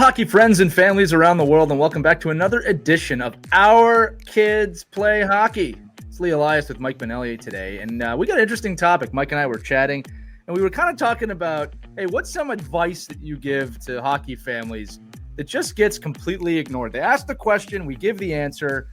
hockey friends and families around the world, and welcome back to another edition of Our Kids Play Hockey. It's Lee Elias with Mike Benelli today, and we got an interesting topic. Mike and I were chatting, and we were kind of talking about, hey, what's some advice that you give to hockey families that just gets completely ignored? They ask the question, we give the answer,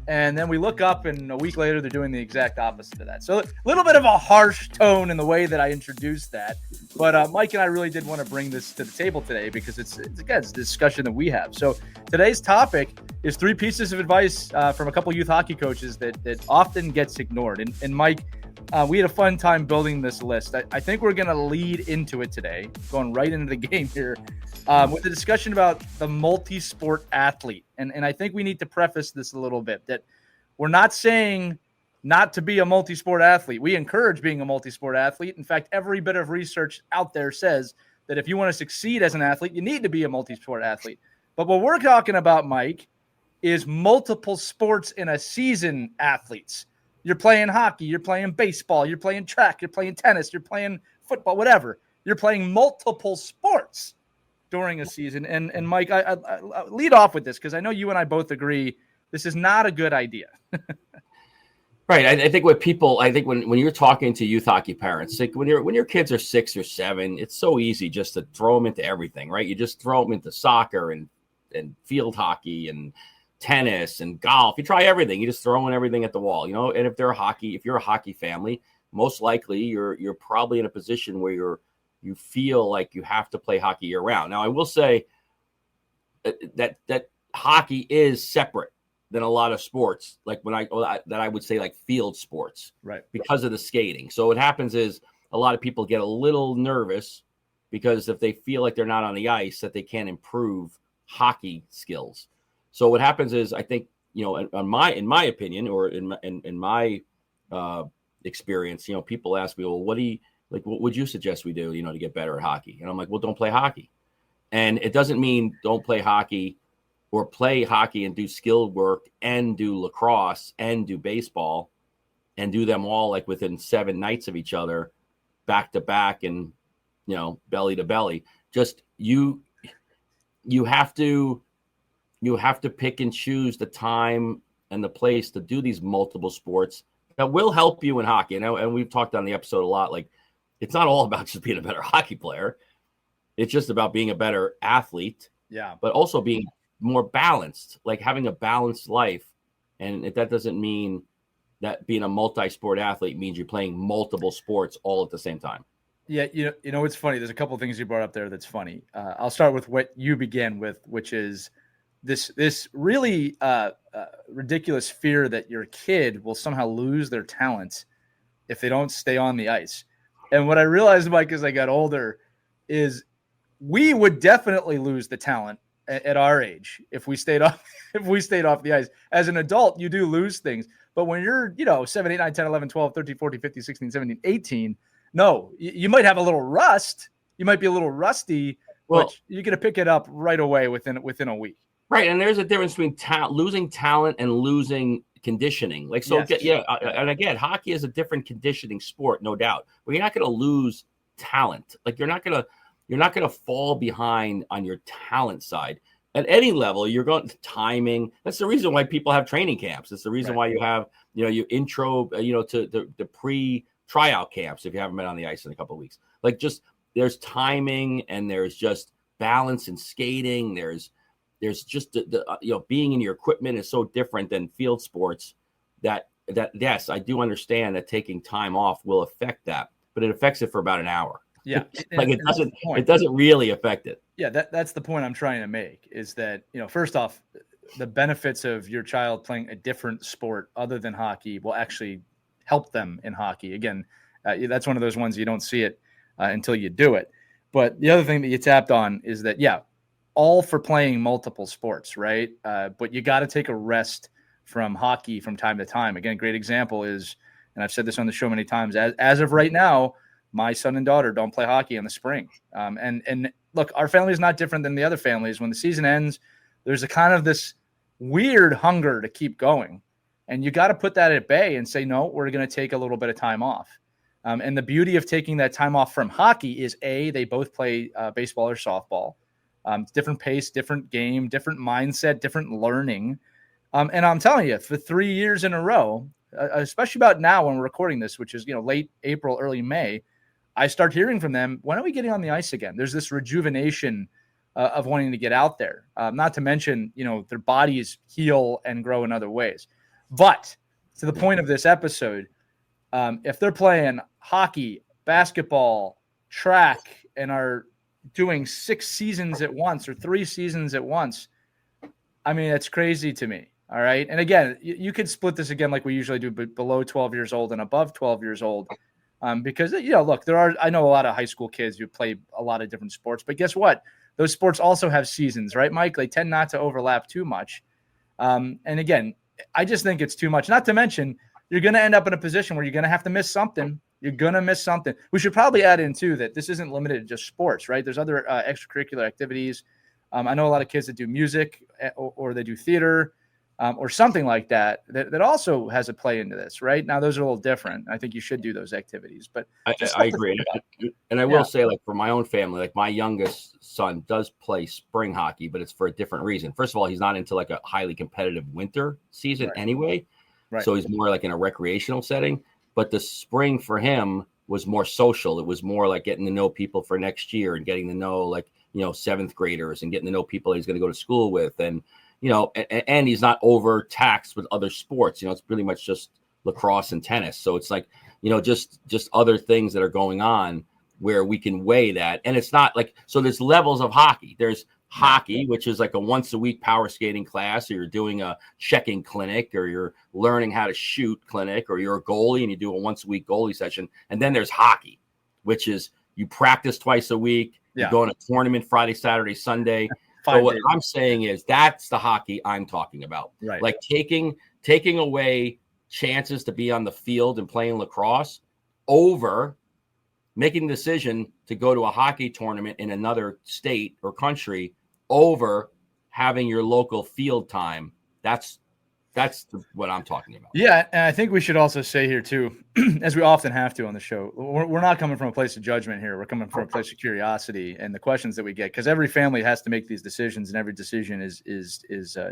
and then we look up, and a week later, they're doing the exact opposite of that. So a little bit of a harsh tone in the way that I introduced that. But Mike and I really did want to bring this to the table today because it's a discussion that we have. So today's topic is 3 pieces of advice from a couple youth hockey coaches that often gets ignored. And Mike, we had a fun time building this list. I think we're going to lead into it today, going right into the game here, with a discussion about the multi-sport athlete. And I think we need to preface this a little bit, that we're not saying not to be a multi-sport athlete. We encourage being a multi-sport athlete. In fact, every bit of research out there says that if you want to succeed as an athlete, you need to be a multi-sport athlete. But what we're talking about, Mike, is multiple sports in a season athletes. You're playing hockey, you're playing baseball, you're playing track, you're playing tennis, you're playing football, whatever. You're playing multiple sports during a season. And Mike, I lead off with this because I know you and I both agree this is not a good idea. Right. I think when you're talking to youth hockey parents, like when your kids are 6 or 7, it's so easy just to throw them into everything, right? You just throw them into soccer and field hockey and tennis and golf. You try everything. You just throw in everything at the wall, And if you're a hockey family, most likely you're probably in a position where you feel like you have to play hockey year round. Now, I will say that hockey is separate than a lot of sports, like I would say like field sports, right? Because of the skating. So what happens is a lot of people get a little nervous because if they feel like they're not on the ice, that they can't improve hockey skills. So what happens is, I think, in my opinion, or in my experience, people ask me, well, what would you suggest we do, to get better at hockey? And I'm like, well, don't play hockey. And it doesn't mean don't play hockey or play hockey and do skill work and do lacrosse and do baseball and do them all like within 7 nights of each other, back to back and, belly to belly. Just you have to pick and choose the time and the place to do these multiple sports that will help you in hockey. And we've talked on the episode a lot, like it's not all about just being a better hockey player. It's just about being a better athlete. Yeah. But also being more balanced, like having a balanced life. And if that doesn't mean that being a multi-sport athlete means you're playing multiple sports all at the same time. Yeah. It's funny. There's a couple of things you brought up there that's funny. I'll start with what you began with, which is this really ridiculous fear that your kid will somehow lose their talent if they don't stay on the ice. And what I realized, Mike, as I got older is we would definitely lose the talent at our age if we stayed off the ice. As an adult, you do lose things. But when you're, 7, 8, 9, 10, 11, 12, 13, 14, 15, 16, 17, 18, no, you might have a little rust. You might be a little rusty, but you're going to pick it up right away within a week. Right. And there's a difference between losing talent and losing conditioning. Like, so, yes. Yeah. And again, hockey is a different conditioning sport, no doubt, but you're not going to lose talent. Like you're not going to fall behind on your talent side at any level. You're going to timing. That's the reason why people have training camps. It's the reason why you have, your intro, to the pre-tryout camps. If you haven't been on the ice in a couple of weeks, like just there's timing and there's just balance and skating. There's just the being in your equipment is so different than field sports that yes, I do understand that taking time off will affect that, but it affects it for about an hour. Yeah. Like it doesn't really affect it. Yeah. That's the point I'm trying to make is that, first off, the benefits of your child playing a different sport other than hockey will actually help them in hockey. Again, that's one of those ones you don't see it until you do it. But the other thing that you tapped on is that, all for playing multiple sports, right? But you got to take a rest from hockey from time to time. Again, a great example is, and I've said this on the show many times, as of right now, my son and daughter don't play hockey in the spring. And look, our family is not different than the other families. When the season ends, there's a kind of this weird hunger to keep going. And you got to put that at bay and say, no, we're going to take a little bit of time off. And the beauty of taking that time off from hockey is, A, they both play baseball or softball. Different pace, different game, different mindset, different learning. And I'm telling you, for 3 years in a row, especially about now when we're recording this, which is, late April, early May, I start hearing from them, when are we getting on the ice again? There's this rejuvenation of wanting to get out there. Not to mention, their bodies heal and grow in other ways. But to the point of this episode, if they're playing hockey, basketball, track, and are doing 6 seasons at once or 3 seasons at once, I mean, it's crazy to me. All right. And again, you could split this again like we usually do, but below 12 years old and above 12 years old. Because, look, I know a lot of high school kids who play a lot of different sports, but guess what? Those sports also have seasons, right, Mike? They tend not to overlap too much. And again, I just think it's too much. Not to mention, you're going to end up in a position where you're going to have to miss something. You're going to miss something. We should probably add in, too, that this isn't limited to just sports, right? There's other extracurricular activities. I know a lot of kids that do music or they do theater. Or something like that also has a play into this, right? Now, those are a little different. I think you should do those activities, but I agree. And I will say, like, for my own family, like my youngest son does play spring hockey, but it's for a different reason. First of all, he's not into like a highly competitive winter season anyway. Right. So he's more like in a recreational setting, but the spring for him was more social. It was more like getting to know people for next year and getting to know, like, 7th graders and getting to know people he's going to go to school with. And, and he's not overtaxed with other sports. It's pretty much just lacrosse and tennis. So it's like, just other things that are going on where we can weigh that. And it's not like, so there's levels of hockey. There's hockey, which is like a once a week power skating class, or you're doing a checking clinic, or you're learning how to shoot clinic, or you're a goalie and you do a once a week goalie session. And then there's hockey, which is you practice twice a week. You go in a tournament Friday, Saturday, Sunday. So what I'm saying is that's the hockey I'm talking about. Right. Like taking away chances to be on the field and playing lacrosse over making the decision to go to a hockey tournament in another state or country over having your local field time. That's what I'm talking about. Yeah, and I think we should also say here too, as we often have to on the show, we're not coming from a place of judgment here. We're coming from a place of curiosity and the questions that we get, because every family has to make these decisions, and every decision is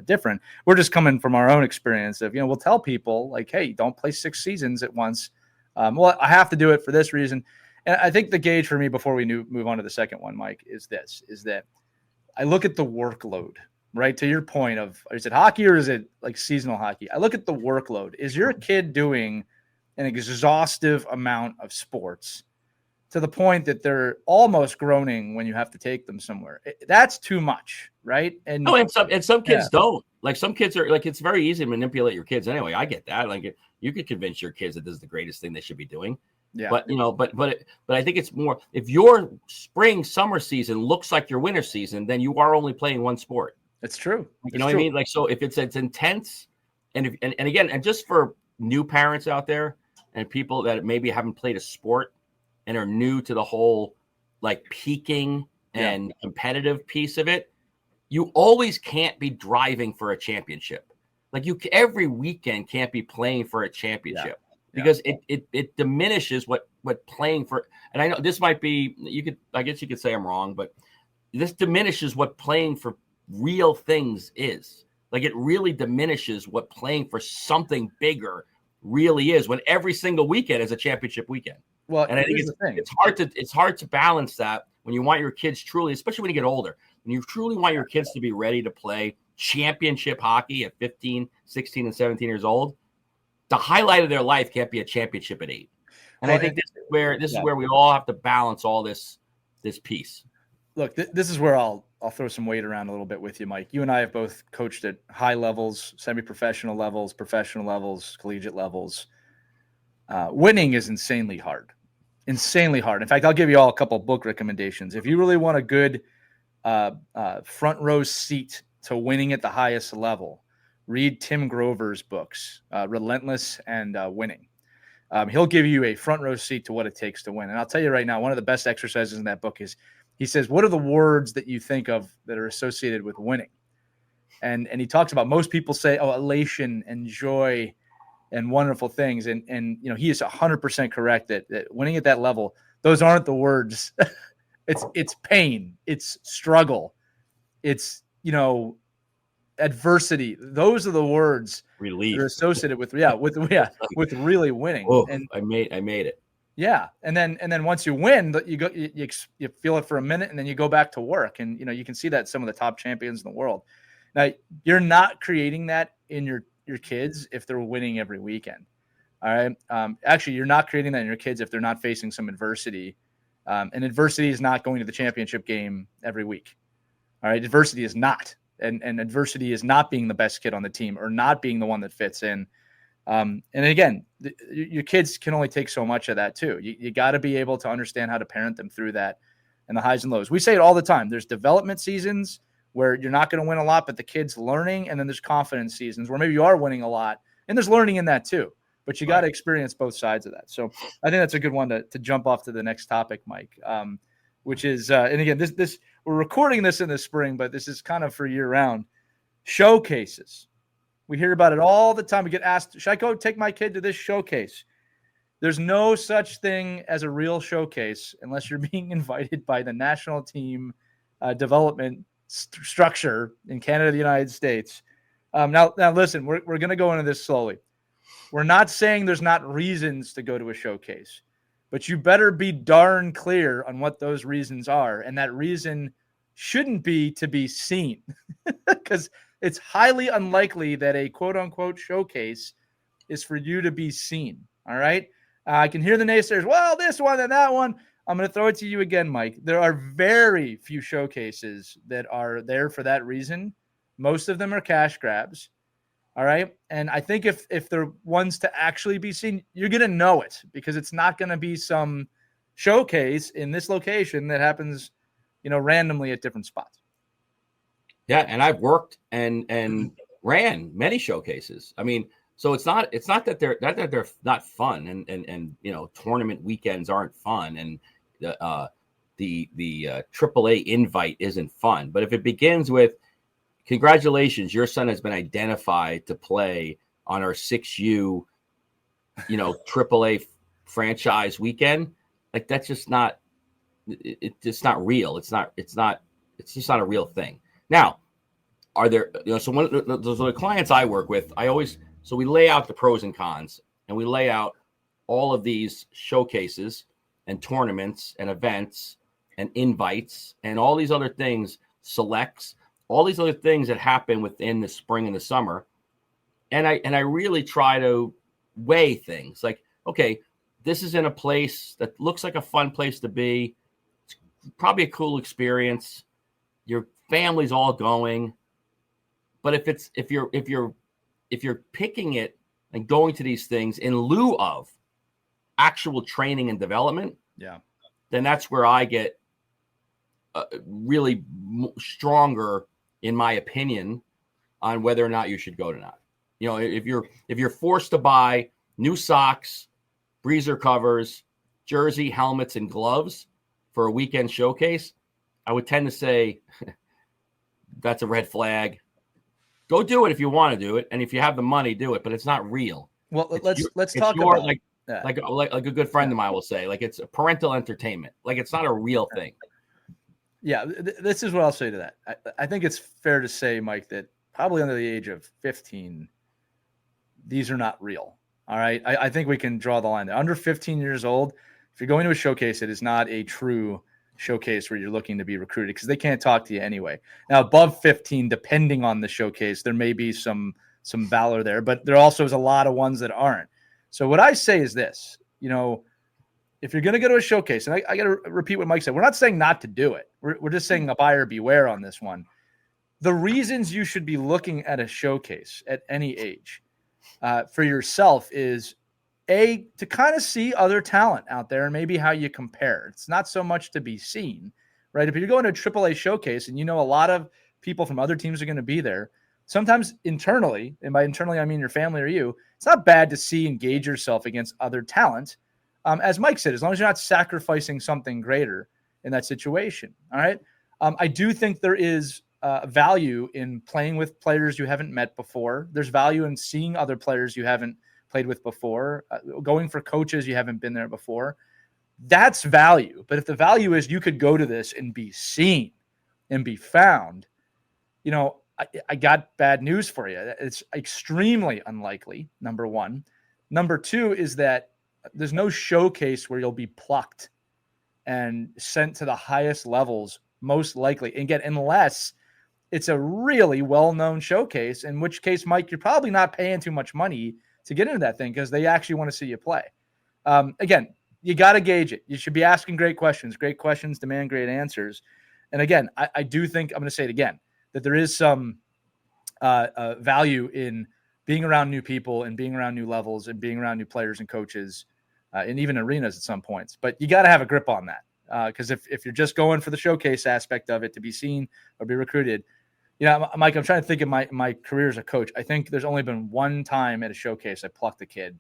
different. We're just coming from our own experience of, we'll tell people like, hey, don't play 6 seasons at once. Well, I have to do it for this reason. And I think the gauge for me before we move on to the second one, Mike, is that I look at the workload. Right, to your point of, is it hockey or is it like seasonal hockey? I look at the workload. Is your kid doing an exhaustive amount of sports to the point that they're almost groaning when you have to take them somewhere? That's too much, right? And some kids don't. Like some kids are like, it's very easy to manipulate your kids anyway. I get that. Like you could convince your kids that this is the greatest thing they should be doing. Yeah. But I think it's more, if your summer season looks like your winter season, then you are only playing one sport. It's true. What I mean? Like, so if it's intense, and again, and just for new parents out there and people that maybe haven't played a sport and are new to the whole like peaking and competitive piece of it, you always can't be driving for a championship. Like every weekend can't be playing for a championship because it diminishes what playing for. And I know this might be, I guess you could say I'm wrong, but this diminishes what playing for real things is. Like it really diminishes what playing for something bigger really is, when every single weekend is a championship weekend. Well, and I think it's hard to balance that when you want your kids truly, especially when you get older, when you truly want your kids to be ready to play championship hockey at 15, 16, and 17 years old. The highlight of their life can't be a championship at 8. And I think this is where we all have to balance all this piece. Look, this is where I'll throw some weight around a little bit with you, Mike. You and I have both coached at high levels, semi-professional levels, professional levels, collegiate levels. Winning is insanely hard. Insanely hard. In fact, I'll give you all a couple of book recommendations. If you really want a good front row seat to winning at the highest level, read Tim Grover's books, Relentless and Winning. He'll give you a front row seat to what it takes to win. And I'll tell you right now, one of the best exercises in that book is, he says, what are the words that you think of that are associated with winning? And he talks about, most people say, elation and joy and wonderful things. And he is 100% correct that winning at that level, those aren't the words. It's pain, it's struggle, It's, adversity. Those are the words that are Relief. associated with with really winning. Oh, And I made it. yeah, and then once you win, you feel it for a minute, and then you go back to work, and you can see that some of the top champions in the world. Now, you're not creating that in your kids if they're winning every weekend. All right. Actually, you're not creating that in your kids if they're not facing some adversity. And adversity is not going to the championship game every week. All right. Adversity is not. And adversity is not being the best kid on the team or not being the one that fits in. And again, your kids can only take so much of that too. You got to be able to understand how to parent them through that and the highs and lows. We say it all the time. There's development seasons where you're not going to win a lot, but the kid's learning. And then there's confidence seasons where maybe you are winning a lot. And there's learning in that too. But you got to experience both sides of that. So I think that's a good one to jump off to the next topic, Mike, which is, and again, this we're recording this in the spring, but this is kind of for year round. Showcases. We hear about it all the time. We get asked, should I go take my kid to this showcase? There's no such thing as a real showcase unless you're being invited by the national team development structure in Canada, the United States. Now listen, we're going to go into this slowly. We're not saying there's not reasons to go to a showcase, but you better be darn clear on what those reasons are. And that reason shouldn't be to be seen because it's highly unlikely that a quote unquote showcase is for you to be seen. All right. I can hear the naysayers. Well, this one and that one. I'm going to throw it to you again, Mike. There are very few showcases that are there for that reason. Most of them are cash grabs. All right. And I think if they're ones to actually be seen, you're going to know it because it's not going to be some showcase in this location that happens, randomly at different spots. Yeah. And I've worked and ran many showcases. I mean, so it's not that they're not fun and tournament weekends aren't fun and the AAA invite isn't fun. But if it begins with, congratulations, your son has been identified to play on our 6U, AAA franchise weekend. Like that's just not, it's not real. It's just not a real thing. Now, are there, so one of the clients I work with, so we lay out the pros and cons and we lay out all of these showcases and tournaments and events and invites and all these other things, selects, all these other things that happen within the spring and the summer. And I really try to weigh things like, okay, this is in a place that looks like a fun place to be. It's probably a cool experience. Your family's all going. But if you're picking it and going to these things in lieu of actual training and development, then that's where I get really stronger in my opinion on whether or not you should go to not. If you're forced to buy new socks, breezer covers, jersey, helmets, and gloves for a weekend showcase, I would tend to say that's a red flag. Go do it if you want to do it, and if you have the money, do it. But it's not real. Well, let's talk about like a good friend of mine will say, like it's a parental entertainment. Like it's not a real thing. Yeah, this is what I'll say to that. I think it's fair to say, Mike, that probably under the age of 15, these are not real. All right. I think we can draw the line there. Under 15 years old, if you're going to a showcase, it is not a true showcase where you're looking to be recruited because they can't talk to you anyway. Now, above 15, depending on the showcase, there may be some valor there, but there also is a lot of ones that aren't. So what I say is this, if you're going to go to a showcase, and I got to repeat what Mike said, we're not saying not to do it. We're just saying a buyer beware on this one. The reasons you should be looking at a showcase at any age for yourself is to kind of see other talent out there and maybe how you compare. It's not so much to be seen, right? If you're going to a AAA showcase and a lot of people from other teams are going to be there, sometimes internally, and by internally I mean your family or you, it's not bad to engage yourself against other talent. As Mike said, as long as you're not sacrificing something greater in that situation. All right. I do think there is value in playing with players you haven't met before. There's value in seeing other players you haven't played with before, going for coaches you haven't been there before. That's value. But if the value is you could go to this and be seen and be found, I got bad news for you. It's extremely unlikely, number one. Number two is that there's no showcase where you'll be plucked and sent to the highest levels, most likely. And again, unless it's a really well-known showcase, in which case, Mike, you're probably not paying too much money to get into that thing because they actually want to see you play. Again, you got to gauge it. You should be asking great questions. Great questions demand great answers. And again, I do think, I'm going to say it again, that there is some value in being around new people and being around new levels and being around new players and coaches and even arenas at some points. But you got to have a grip on that because if you're just going for the showcase aspect of it to be seen or be recruited, Mike, I'm trying to think of my career as a coach. I think there's only been one time at a showcase I plucked a kid.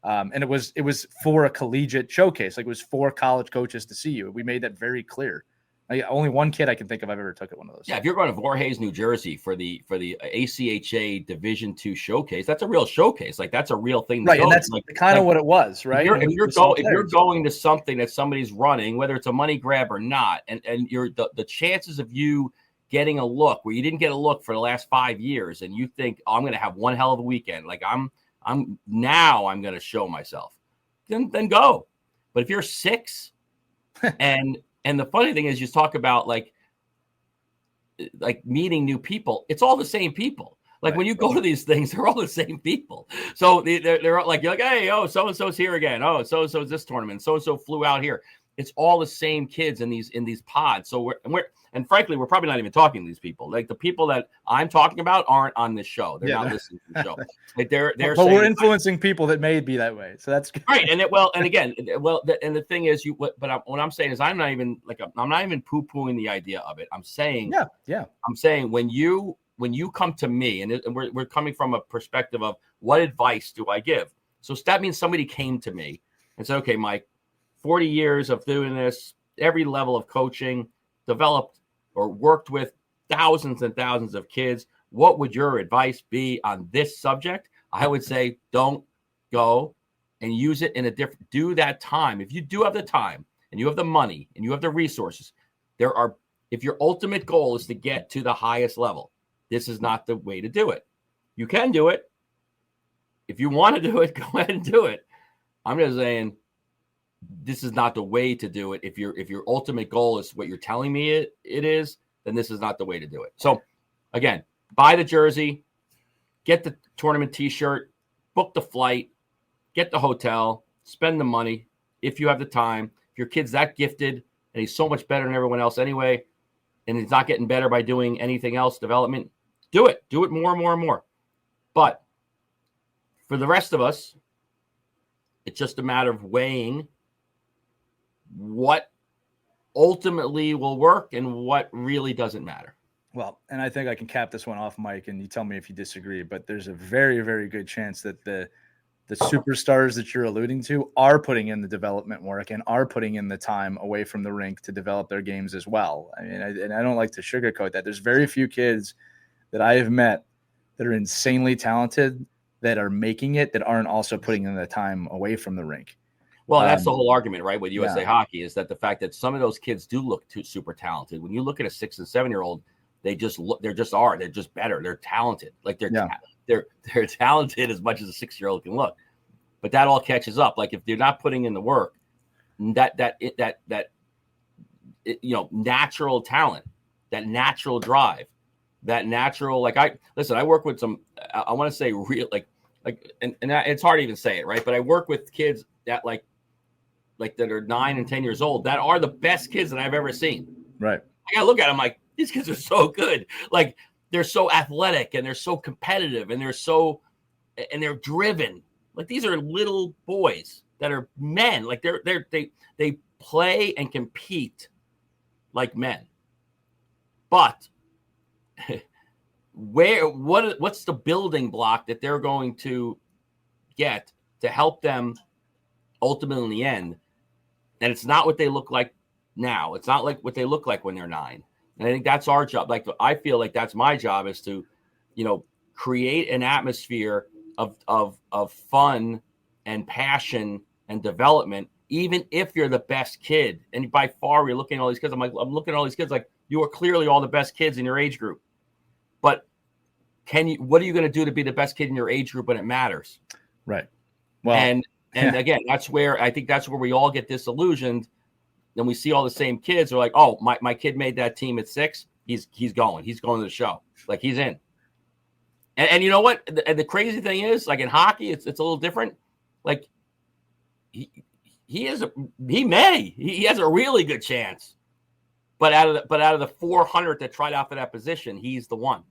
And it was for a collegiate showcase. Like it was for college coaches to see you. We made that very clear. Only one kid I can think of I've ever took at one of those. Yeah, if you're going to Voorhees, New Jersey for the ACHA Division II showcase, that's a real showcase. Like that's a real thing, right? And that's kind of what it was, right? If you're going to something that somebody's running, whether it's a money grab or not, and you're the chances of you getting a look where you didn't get a look for the last 5 years, and you think, I'm going to have one hell of a weekend, like I'm going to show myself, then go. But if you're 6 and the funny thing is, you talk about like meeting new people. It's all the same people. Like when you go to these things, they're all the same people. So they're like, you're like, hey, oh, so and so's here again. Oh, so and so's this tournament. So and so flew out here. It's all the same kids in these pods. So we're frankly, we're probably not even talking to these people. Like the people that I'm talking about aren't on this show. They're not listening to the show. Like they're but we're influencing people that may be that way. So that's good. Right. And the thing is, what I'm saying is, I'm not even poo-pooing the idea of it. I'm saying, I'm saying when you come to me, and we're coming from a perspective of what advice do I give? So that means somebody came to me and said, okay, Mike, 40 years of doing this, every level of coaching, developed or worked with thousands and thousands of kids. What would your advice be on this subject? I would say, don't go and use it in a different, do that time. If you do have the time and you have the money and you have the resources, if your ultimate goal is to get to the highest level, this is not the way to do it. You can do it. If you want to do it, go ahead and do it. I'm just saying, this is not the way to do it. If your ultimate goal is what you're telling me it is, then this is not the way to do it. So again, buy the jersey, get the tournament t-shirt, book the flight, get the hotel, spend the money if you have the time. If your kid's that gifted and he's so much better than everyone else anyway, and he's not getting better by doing anything else, development, do it more and more and more. But for the rest of us, it's just a matter of weighing what ultimately will work and what really doesn't matter. Well, and I think I can cap this one off, Mike, and you tell me if you disagree, but there's a very, very good chance that the superstars that you're alluding to are putting in the development work and are putting in the time away from the rink to develop their games as well. I mean, and I don't like to sugarcoat that. There's very few kids that I have met that are insanely talented that are making it that aren't also putting in the time away from the rink. Well, that's the whole argument, right, with USA Hockey is that the fact that some of those kids do look super talented. When you look at a 6 and 7-year-old, they're just better. They're talented. Like they're talented as much as a 6-year-old can look. But that all catches up. Like if they're not putting in the work, that natural talent, that natural drive, that natural, I work with some, I want to say real, and it's hard to even say it, right? But I work with kids that like that are 9 and 10 years old that are the best kids that I've ever seen. Right. I gotta look at them like, these kids are so good. Like they're so athletic and they're so competitive and they're driven. Like these are little boys that are men. Like they play and compete like men. But what's the building block that they're going to get to help them ultimately in the end? And it's not what they look like now. It's not like what they look like when they're 9. And I think that's our job. Like I feel like that's my job is to, create an atmosphere of fun and passion and development, even if you're the best kid. And by far, we're looking at all these kids. I'm looking at all these kids like you are clearly all the best kids in your age group. But what are you going to do to be the best kid in your age group when it matters? Right. Well, and again, that's where we all get disillusioned. Then we see all the same kids are like, oh, my kid made that team at 6. He's going to the show. Like, he's in. And you know what? The crazy thing is, like, in hockey, it's a little different. Like, he has a really good chance. But out of the 400 that tried out for that position, he's the one.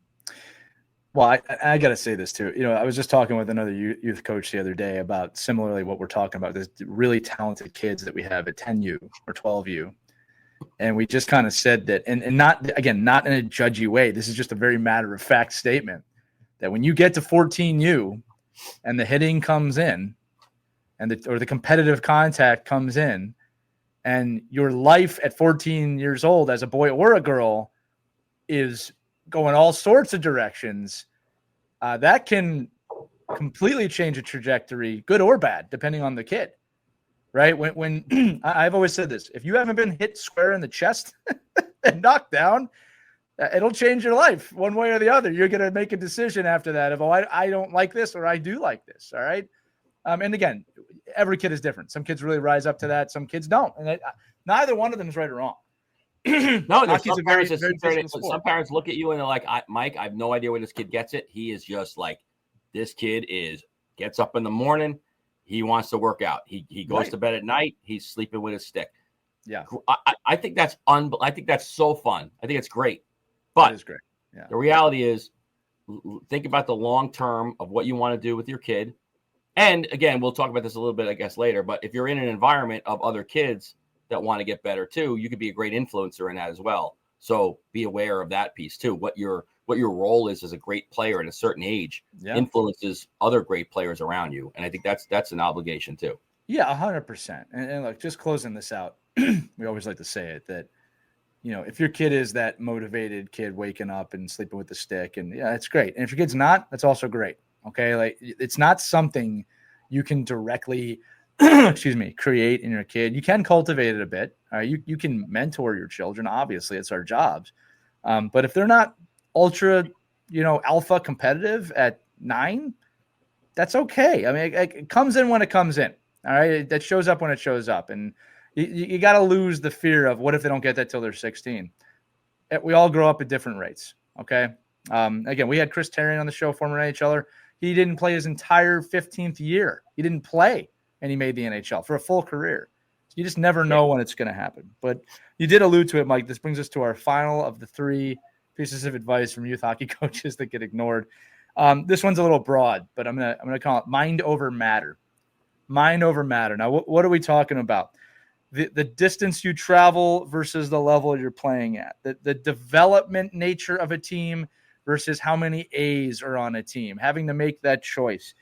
Well, I got to say this too. I was just talking with another youth coach the other day about similarly what we're talking about, this really talented kids that we have at 10U or 12U. And we just kind of said that, and not in a judgy way. This is just a very matter of fact statement that when you get to 14U and the hitting comes in and the competitive contact comes in, and your life at 14 years old as a boy or a girl is going all sorts of directions, that can completely change a trajectory, good or bad, depending on the kid, right? When I've always said this, if you haven't been hit square in the chest and knocked down, it'll change your life one way or the other. You're going to make a decision after that of, I don't like this, or I do like this. All right. And again, every kid is different. Some kids really rise up to that. Some kids don't. And neither one of them is right or wrong. No, some parents look at you and they're like, Mike, I have no idea where this kid gets it. He is just like, this kid gets up in the morning. He wants to work out. He goes to bed at night. He's sleeping with his stick. Yeah. I think that's I think that's so fun. I think it's great. But is great. Yeah. The reality is, think about the long term of what you want to do with your kid. And again, we'll talk about this a little bit, I guess, later. But if you're in an environment of other kids that want to get better too, you could be a great influencer in that as well. So be aware of that piece too. What your role is as a great player at a certain age influences other great players around you. And I think that's an obligation too. Yeah, 100%. And look, just closing this out, we always like to say it that, if your kid is that motivated kid waking up and sleeping with the stick, and it's great. And if your kid's not, that's also great. Okay. Like, it's not something you can directly, create in your kid. You can cultivate it a bit. You can mentor your children. Obviously, it's our jobs. But if they're not ultra, alpha competitive at 9, that's okay. I mean, it comes in when it comes in. All right. That shows up when it shows up. And you got to lose the fear of what if they don't get that till they're 16. We all grow up at different rates. Okay. Again, we had Chris Terrian on the show, former NHLer. He didn't play his entire 15th year. He didn't play, and he made the NHL for a full career. So you just never know when it's going to happen. But you did allude to it, Mike. This brings us to our final of the 3 pieces of advice from youth hockey coaches that get ignored. This one's a little broad, but I'm gonna call it mind over matter. Mind over matter. Now, what are we talking about? The distance you travel versus the level you're playing at. The development nature of a team versus how many A's are on a team. Having to make that choice.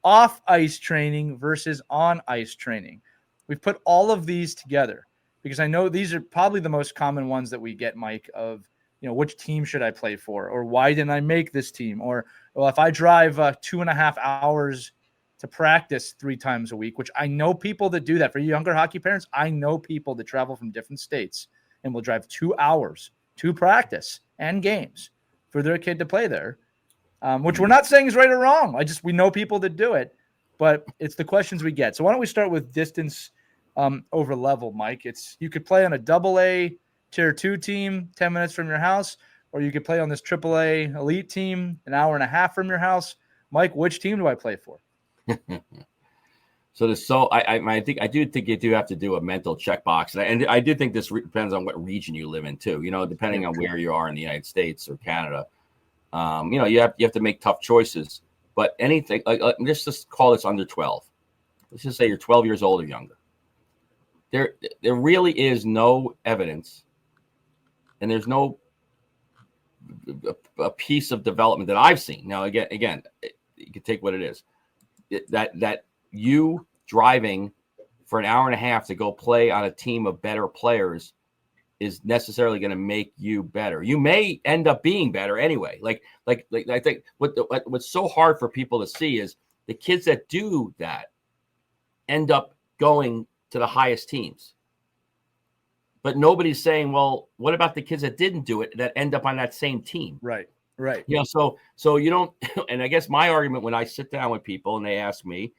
Off-ice training versus on-ice training. We've put all of these together because I know these are probably the most common ones that we get, Mike, of, which team should I play for? Or why didn't I make this team? Or, well, if I drive 2.5 hours to practice 3 times a week, which I know people that do that. For younger hockey parents, I know people that travel from different states and will drive 2 hours to practice and games for their kid to play there. Which we're not saying is right or wrong. We know people that do it, but it's the questions we get. So why don't we start with distance over level, Mike? You could play on a AA tier 2 team 10 minutes from your house, or you could play on this AAA elite team an hour and a half from your house. Mike, which team do I play for? I think you do have to do a mental checkbox, and I do think this depends on what region you live in too. Depending on where you are in the United States or Canada, you have to make tough choices. But anything let's just call this under 12. Let's just say you're 12 years old or younger. There really is no evidence, and there's no a piece of development that I've seen. Now, again, you can take what it is. That you driving for an hour and a half to go play on a team of better players is necessarily going to make you better. You may end up being better anyway. Like I think what's so hard for people to see is the kids that do that end up going to the highest teams. But nobody's saying, well, what about the kids that didn't do it that end up on that same team? Right. Right. So you don't, and I guess my argument when I sit down with people and they ask me,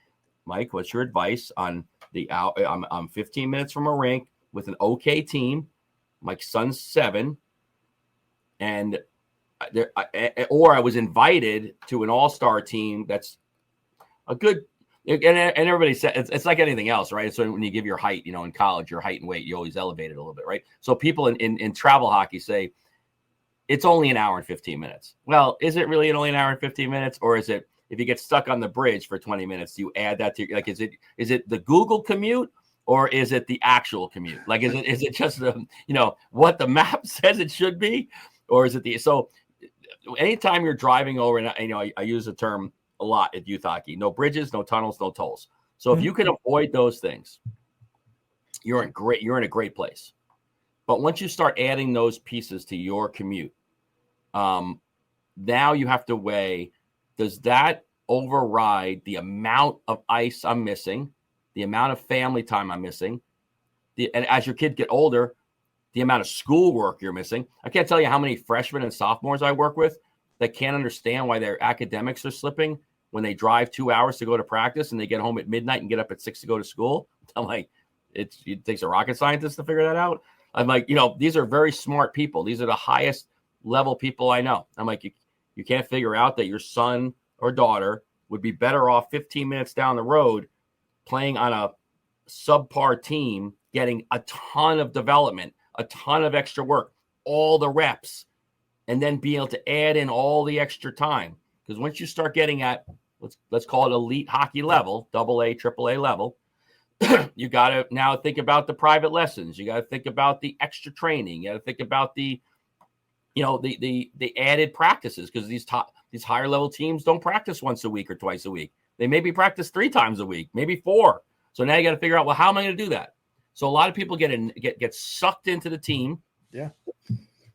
Mike, what's your advice on I'm 15 minutes from a rink with an okay team. My son's 7, and or I was invited to an all-star team that's a good, and everybody said it's like anything else, right? So when you give your height, in college, your height and weight, you always elevate it a little bit, right? So people in travel hockey say it's only an hour and 15 minutes. Well, is it really only an hour and 15 minutes, or is it, if you get stuck on the bridge for 20 minutes, do you add that to, like, is it the Google commute, or is it the actual commute? Like, is it just what the map says it should be, or is it so anytime you're driving over, and I use the term a lot at youth hockey, no bridges, no tunnels, no tolls. So if you can avoid those things, you're in a great place. But once you start adding those pieces to your commute, now you have to weigh, does that override the amount of ice I'm missing, the amount of family time I'm missing, and as your kid get older, the amount of schoolwork you're missing? I can't tell you how many freshmen and sophomores I work with that can't understand why their academics are slipping when they drive 2 hours to go to practice and they get home at midnight and get up at 6 to go to school. I'm like, it takes a rocket scientist to figure that out. I'm like, these are very smart people. These are the highest level people I know. I'm like, you can't figure out that your son or daughter would be better off 15 minutes down the road playing on a subpar team, getting a ton of development, a ton of extra work, all the reps, and then be able to add in all the extra time. Because once you start getting at, let's call it elite hockey level, AA, AAA level, you got to now think about the private lessons. You got to think about the extra training. You got to think about the added practices, because these higher level teams don't practice once a week or twice a week. They maybe practice 3 times a week, maybe 4. So now you got to figure out, well, how am I going to do that? So a lot of people get sucked into the team,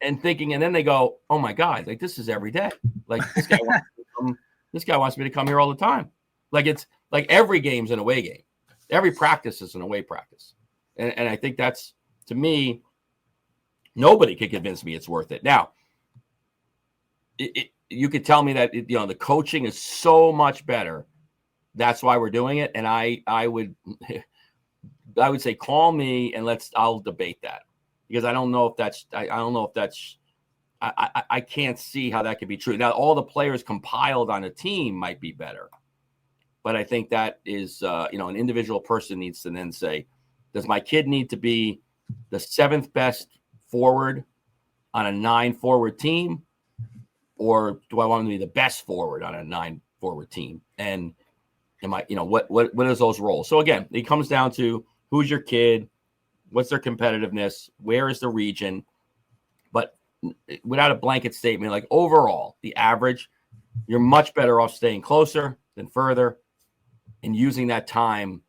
and thinking, and then they go, oh my God, like, this is every day. Like, this guy wants me to come here all the time. Like, it's like every game's an away game. Every practice is an away practice. And I think that's, to me, nobody can convince me it's worth it. Now, you could tell me that, the coaching is so much better. That's why we're doing it. And I would say, call me and I'll debate that, because I don't know if that's, I can't see how that could be true. Now, all the players compiled on a team might be better, but I think that is, an individual person needs to then say, does my kid need to be the 7th best forward on a 9-forward team, or do I want him to be the best forward on a 9-forward team? And am I, what is those roles? So again, it comes down to who's your kid, what's their competitiveness, where is the region, but without a blanket statement, like overall, the average, you're much better off staying closer than further and using that time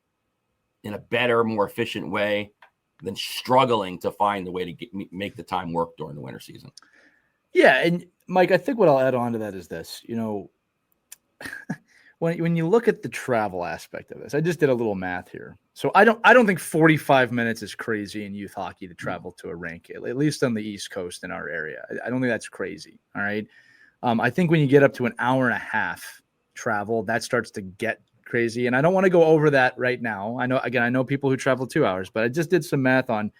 in a better, more efficient way than struggling to find the way to make the time work during the winter season. Yeah. And Mike, I think what I'll add on to that is this, when you look at the travel aspect of this, I just did a little math here. So I don't think 45 minutes is crazy in youth hockey to travel to a rink, at least on the East Coast in our area. I don't think that's crazy. All right. I think when you get up to an hour and a half travel, that starts to get crazy. And I don't want to go over that right now. I know people who travel 2 hours, but I just did some math on,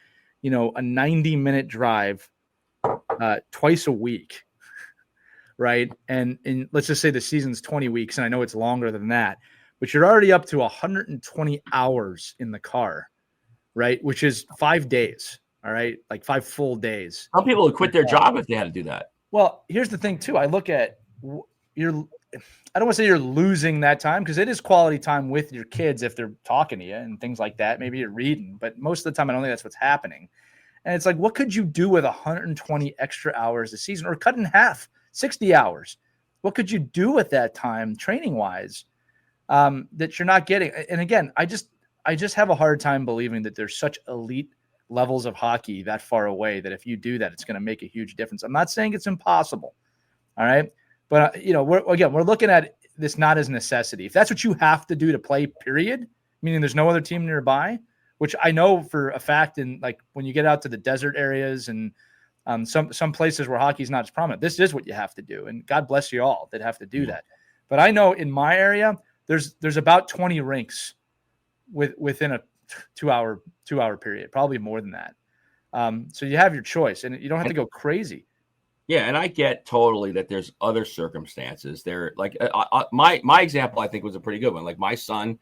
a 90-minute drive twice a week. Right. And let's just say the season's 20 weeks. And I know it's longer than that, but you're already up to 120 hours in the car, right? Which is 5 days. All right. Like 5 full days. Some people would quit their job if they had to do that. Well, here's the thing too. I look at I don't want to say you're losing that time, because it is quality time with your kids if they're talking to you and things like that. Maybe you're reading, but most of the time I don't think that's what's happening. And it's like, what could you do with 120 extra hours a season, or cut in half, 60 hours? What could you do with that time training wise that you're not getting? And again, I just have a hard time believing that there's such elite levels of hockey that far away that if you do that, it's going to make a huge difference. I'm not saying it's impossible. All right. But, we're looking at this not as necessity. If that's what you have to do to play, period, meaning there's no other team nearby, which I know for a fact, in like when you get out to the desert areas and Some places where hockey's not as prominent. This is what you have to do, and God bless you all that have to do that. But I know in my area, there's about 20 rinks within a 2 hour period, probably more than that. So you have your choice, and you don't have to go crazy. Yeah, and I get totally that there's other circumstances. There, like my example, I think was a pretty good one. Like my son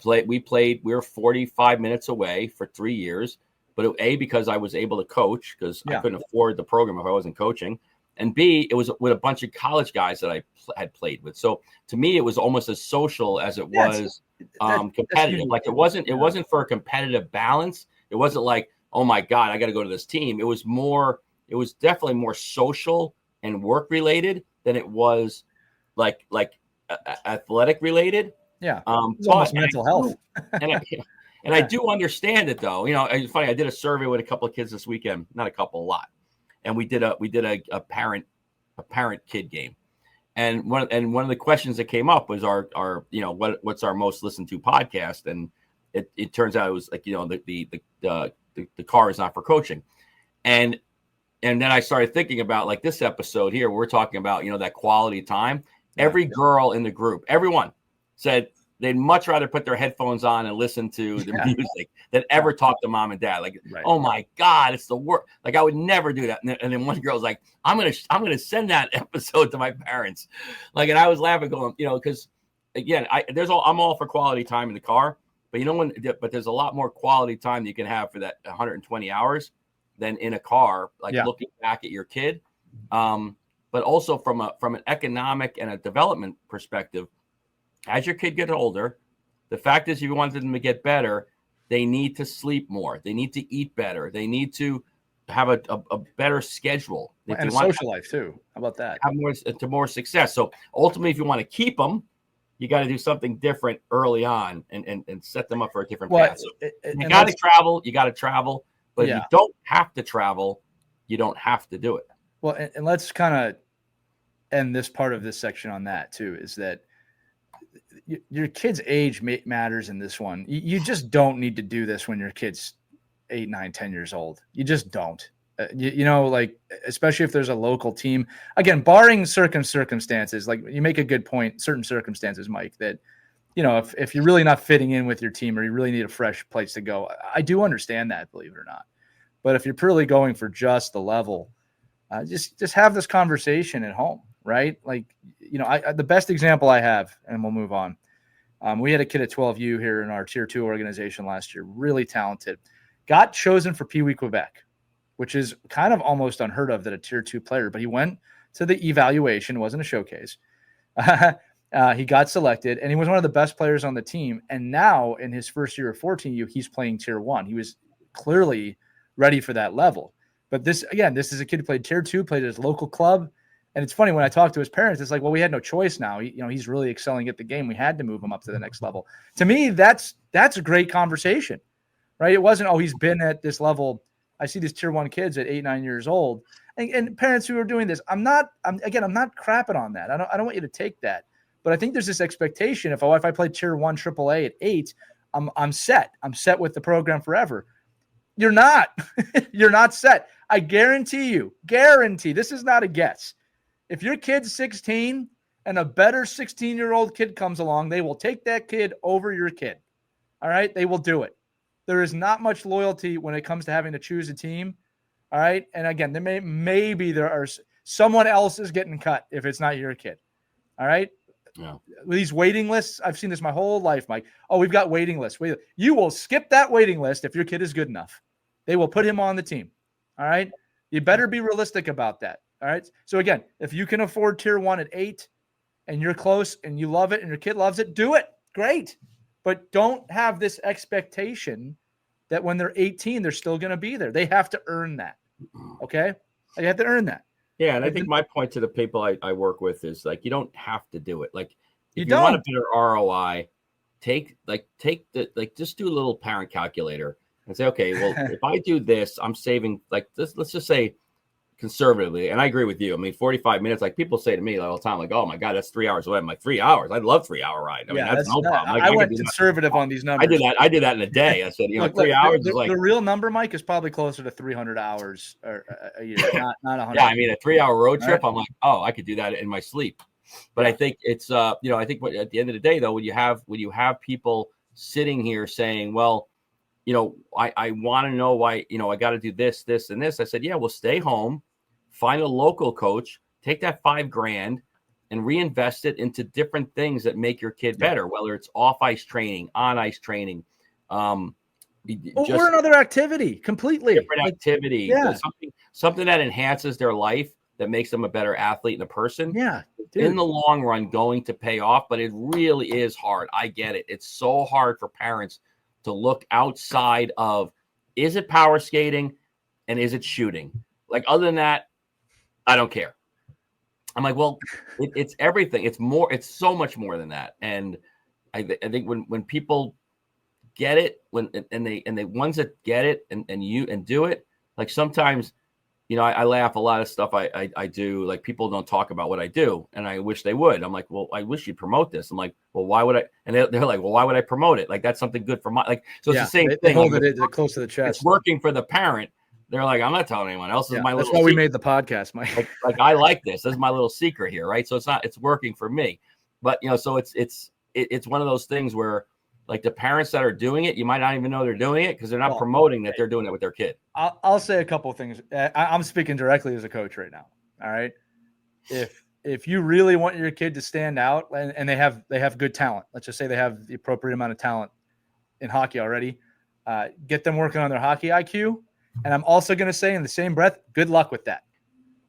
we were 45 minutes away for 3 years, but because I was able to coach because I couldn't afford the program if I wasn't coaching, and B, it was with a bunch of college guys that I had played with. So to me, it was almost as social as it was competitive. Like it wasn't for a competitive balance. It wasn't like, oh my God, I got to go to this team. It was definitely more social and work related than it was like athletic related. Yeah. Almost mental health. And I do understand it though. You know, it's funny. I did a survey with a couple of kids this weekend, not a couple, a lot. And we did a parent kid game. And one of the questions that came up was our what's our most listened to podcast? And it turns out it was like, the car is not for coaching. And then I started thinking about like this episode here, where we're talking about, that quality time. Every girl in the group, everyone said they'd much rather put their headphones on and listen to the music than ever talk to mom and dad. Like, oh my God, it's the worst. Like I would never do that. And then one girl's like, I'm gonna send that episode to my parents. Like, and I was laughing, going, because again, I'm all for quality time in the car, but there's a lot more quality time that you can have for that 120 hours than in a car, like looking back at your kid. But also from an economic and a development perspective, as your kid gets older, the fact is, if you want them to get better, they need to sleep more. They need to eat better. They need to have a better schedule. And a social life too. How about that? Have more success. So ultimately, if you want to keep them, you got to do something different early on and set them up for a different path. So you got to travel. But if you don't have to travel, you don't have to do it. Well, and let's kind of end this part of this section on that too, is that your kid's age matters in this one. You just don't need to do this when your kid's 8, 9, 10 years old. You just don't. Like, especially if there's a local team. Again, barring certain circumstances, like you make a good point, certain circumstances, Mike, that, if you're really not fitting in with your team or you really need a fresh place to go, I do understand that, believe it or not. But if you're purely going for just the level, just have this conversation at home, right? Like, the best example I have, and we'll move on. We had a kid at 12U here in our Tier 2 organization last year, really talented, got chosen for Pee Wee Quebec, which is kind of almost unheard of that a Tier 2 player, but he went to the evaluation, wasn't a showcase. He got selected, and he was one of the best players on the team. And now in his first year of 14U, he's playing Tier 1. He was clearly ready for that level. But this is a kid who played Tier 2, played at his local club. And it's funny when I talk to his parents, it's like, well, we had no choice now. He's really excelling at the game. We had to move him up to the next level. To me, that's a great conversation, right? It wasn't, he's been at this level. I see these Tier 1 kids at 8, 9 years old, and parents who are doing this. I'm not crapping on that. I don't want you to take that. But I think there's this expectation if I play Tier 1 AAA at 8, I'm set. I'm set with the program forever. You're not. You're not set. I guarantee you. This is not a guess. If your kid's 16 and a better 16-year-old kid comes along, they will take that kid over your kid. All right? They will do it. There is not much loyalty when it comes to having to choose a team. All right? And again, maybe there are someone else is getting cut if it's not your kid. All right? Yeah. These waiting lists, I've seen this my whole life, Mike. Oh, we've got waiting lists. You will skip that waiting list if your kid is good enough. They will put him on the team. All right? You better be realistic about that. All right. So again, if you can afford Tier 1 at 8 and you're close and you love it and your kid loves it, do it. Great. But don't have this expectation that when they're 18, they're still going to be there. They have to earn that. Okay. They have to earn that. Yeah. And I think my point to the people I work with is like, you don't have to do it. Like if you want a better ROI, just do a little parent calculator and say, okay, well, if I do this, I'm saving let's just say, conservatively, and I agree with you. I mean, 45 minutes, like people say to me all the time, like, oh my God, that's 3 hours away. I'm like, 3 hours. I'd love 3 hour ride. I mean, that's no problem. Like, I went conservative on these numbers. I did that in a day. I said, Look, 3 hours is like the real number, Mike, is probably closer to 300 hours a year, not 100. Yeah, I mean, a 3 hour road trip, I'm like, oh, I could do that in my sleep. But I think it's I think at the end of the day, though, when you have people sitting here saying, well, I want to know why, I got to do this, this, and this. I said, yeah, well, stay home, find a local coach, take that $5,000 and reinvest it into different things that make your kid better, whether it's off ice training, on ice training, or another activity, completely different activity, something that enhances their life, that makes them a better athlete and a person. Yeah. Dude. In the long run, going to pay off, but it really is hard. I get it. It's so hard for parents to look outside of, is it power skating and is it shooting? Like, other than that, I don't care. I'm like, well, it's everything. It's more. It's so much more than that. And I think when people get it, and they ones that get it and do it, like sometimes, I laugh a lot of stuff I do. Like, people don't talk about what I do, and I wish they would. I'm like, well, I wish you'd promote this. I'm like, well, why would I? And they're like, well, why would I promote it? Like, that's something good for my, like, so it's the same thing. They hold it close to the chest. It's working for the parent. They're like, I'm not telling anyone else. This is my little that's why we made the podcast, Mike. Like I like this. This is my little secret here, right? So it's working for me. But so it's one of those things where, like, the parents that are doing it, you might not even know they're doing it because they're not promoting that they're doing it with their kid. I'll say a couple of things. I'm speaking directly as a coach right now. All right. If you really want your kid to stand out, and they have good talent, let's just say they have the appropriate amount of talent in hockey already, get them working on their hockey IQ. And I'm also going to say, in the same breath, good luck with that.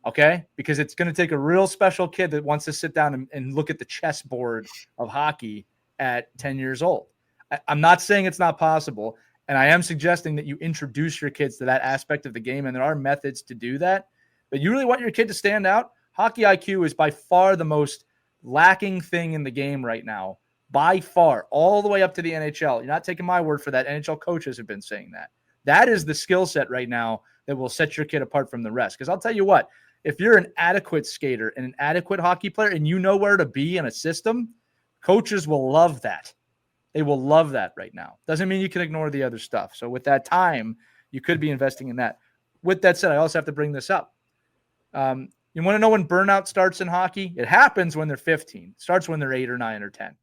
Okay? Because it's going to take a real special kid that wants to sit down and look at the chessboard of hockey at 10 years old. I'm not saying it's not possible, and I am suggesting that you introduce your kids to that aspect of the game, and there are methods to do that. But you really want your kid to stand out? Hockey IQ is by far the most lacking thing in the game right now, by far, all the way up to the NHL. You're not taking my word for that. NHL coaches have been saying that. That is the skill set right now that will set your kid apart from the rest. Because I'll tell you what, if you're an adequate skater and an adequate hockey player and you know where to be in a system, coaches will love that. They will love that right now. Doesn't mean you can ignore the other stuff. So with that time, you could be investing in that. With that said, I also have to bring this up. You want to know when burnout starts in hockey? It happens when they're 15. It starts when they're 8 or 9 or 10.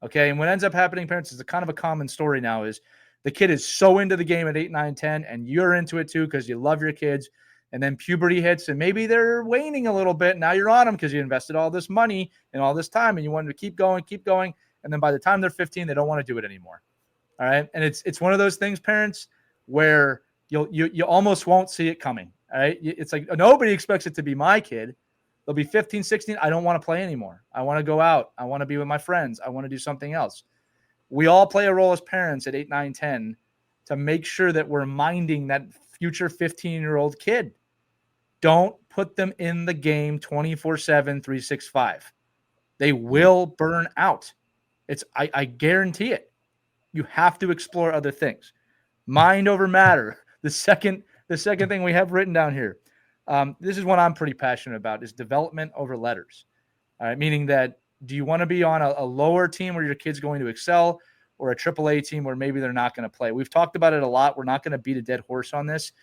Okay, and what ends up happening, parents, is a kind of a common story now is the kid is so into the game at 8, 9, 10, and you're into it too because you love your kids. And then puberty hits, and maybe they're waning a little bit. Now you're on them because you invested all this money and all this time, and you want them to keep going. And then by the time they're 15, they don't want to do it anymore. All right. And it's one of those things, parents, where you almost won't see it coming. All right. It's like nobody expects it to be my kid. They'll be 15, 16. I don't want to play anymore. I want to go out. I want to be with my friends. I want to do something else. We all play a role as parents at 8, 9, 10 to make sure that we're minding that future 15-year-old kid. Don't put them in the game 24/7, 365. They will burn out. I guarantee it. You have to explore other things. Mind over matter. The second thing we have written down here. This is what I'm pretty passionate about, is development over letters. All right, meaning that, do you want to be on a lower team where your kid's going to excel, or a AAA team where maybe they're not going to play? We've talked about it a lot. We're not going to beat a dead horse on this.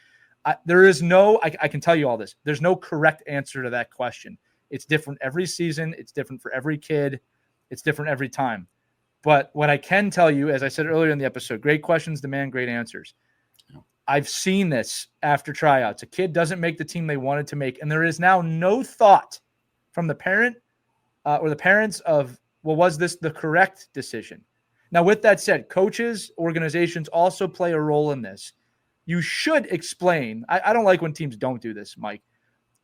There is no, I can tell you all this. There's no correct answer to that question. It's different every season. It's different for every kid. It's different every time. But what I can tell you, as I said earlier in the episode, great questions demand great answers. I've seen this after tryouts. A kid doesn't make the team they wanted to make, and there is now no thought from the parent or the parents of, well, was this the correct decision? Now, with that said, coaches, organizations also play a role in this. You should explain. I don't like when teams don't do this, Mike.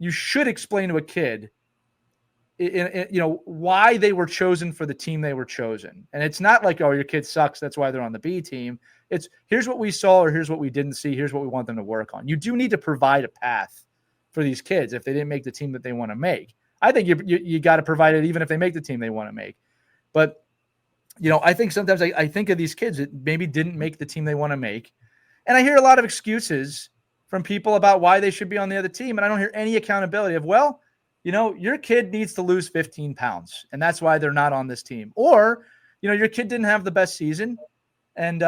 You should explain to a kid why they were chosen for the team they were chosen. And it's not like, oh, your kid sucks, that's why they're on the B team. It's, here's what we saw, or here's what we didn't see, here's what we want them to work on. You do need to provide a path for these kids if they didn't make the team that they want to make. I think you got to provide it even if they make the team they want to make. But, I think sometimes I think of these kids that maybe didn't make the team they want to make. And I hear a lot of excuses from people about why they should be on the other team. And I don't hear any accountability of, well, your kid needs to lose 15 pounds and that's why they're not on this team. Or, your kid didn't have the best season. And,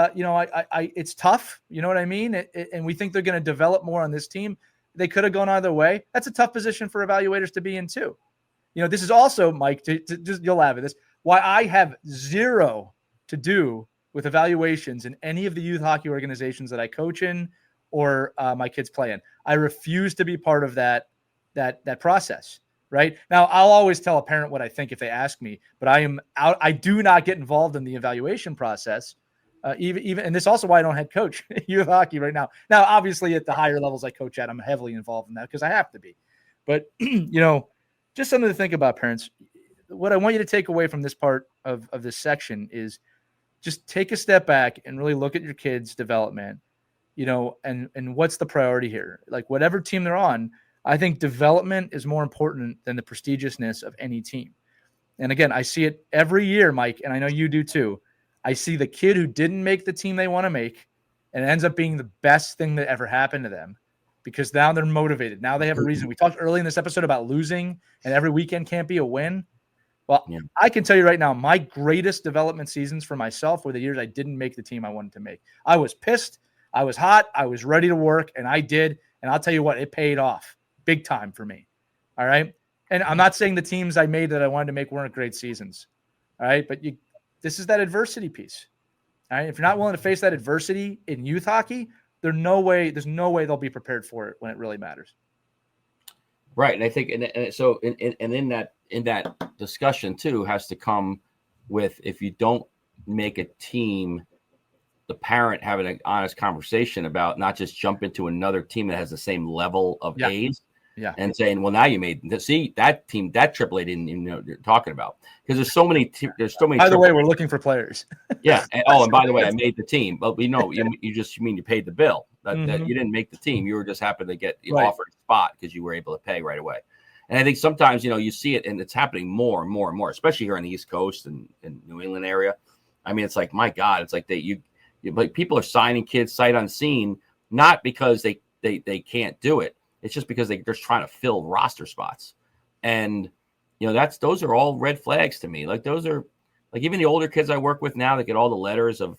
it's tough. You know what I mean? And we think they're going to develop more on this team. They could have gone either way. That's a tough position for evaluators to be in too. This is also, Mike, just you'll laugh at this, why I have zero to do with evaluations in any of the youth hockey organizations that I coach in or my kids play in. I refuse to be part of that process. Right now, I'll always tell a parent what I think if they ask me, but I do not get involved in the evaluation process. Even, and this is also why I don't head coach youth hockey right now. Now, obviously, at the higher levels I coach at, I'm heavily involved in that because I have to be. But just something to think about, parents. What I want you to take away from this part of this section is just take a step back and really look at your kids' development. And what's the priority here? Like whatever team they're on. I think development is more important than the prestigiousness of any team. And again, I see it every year, Mike, and I know you do too. I see the kid who didn't make the team they want to make, and it ends up being the best thing that ever happened to them because now they're motivated. Now they have a reason. We talked early in this episode about losing and every weekend can't be a win. Well, yeah. I can tell you right now, my greatest development seasons for myself were the years I didn't make the team I wanted to make. I was pissed. I was hot. I was ready to work, and I did. And I'll tell you what, it paid off. Big time for me. All right. And I'm not saying the teams I made that I wanted to make weren't great seasons. All right. But this is that adversity piece. All right. If you're not willing to face that adversity in youth hockey, there's no way they'll be prepared for it when it really matters. Right. And I think, and so in that discussion too has to come with, if you don't make a team, the parent having an honest conversation about not just jump into another team that has the same level of age. Yeah. And saying, well, now you made that team, that AAA didn't even know what you're talking about. Because there's so many. By the way, we're looking for players. Yeah. And by the way, I made the team. But you mean you paid the bill. That you didn't make the team. You were just happened to get offered a spot because you were able to pay right away. And I think sometimes, you see it and it's happening more and more and more, especially here on the East Coast and New England area. I mean, it's like, my God, it's like like people are signing kids sight unseen, not because they can't do it. It's just because they're just trying to fill roster spots. And, those are all red flags to me. Like those are like even the older kids I work with now that get all the letters of,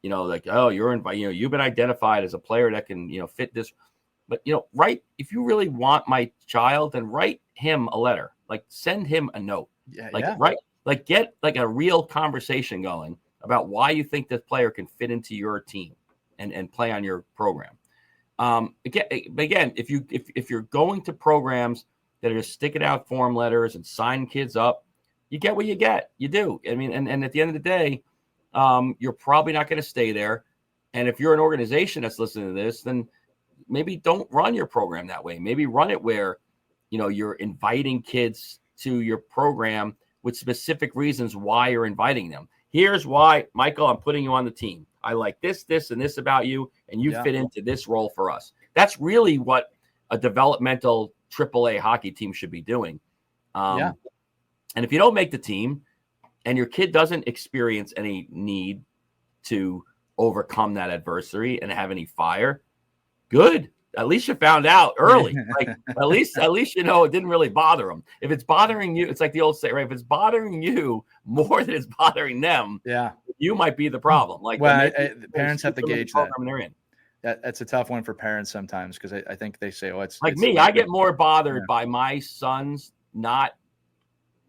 like, oh, you've been identified as a player that can, fit this. But, if you really want my child, then write him a letter, like send him a note, get like a real conversation going about why you think this player can fit into your team and play on your program. Again, if you're going to programs that are just sticking out form letters and signing kids up, you get what you get. You do. I mean, and at the end of the day, you're probably not going to stay there. And if you're an organization that's listening to this, then maybe don't run your program that way. Maybe run it where, you're inviting kids to your program with specific reasons why you're inviting them. Here's why, Michael, I'm putting you on the team. I like this, and this about you, and you fit into this role for us. That's really what a developmental AAA hockey team should be doing. And if you don't make the team and your kid doesn't experience any need to overcome that adversity and have any fire, good. At least you found out early. Like at least it didn't really bother them. If it's bothering you, it's like the old saying, right? If it's bothering you more than it's bothering them, you might be the problem. Like, parents have to gauge that. They're in. That's a tough one for parents sometimes because I think they say, "Oh, it's like me." I get more bothered by my sons not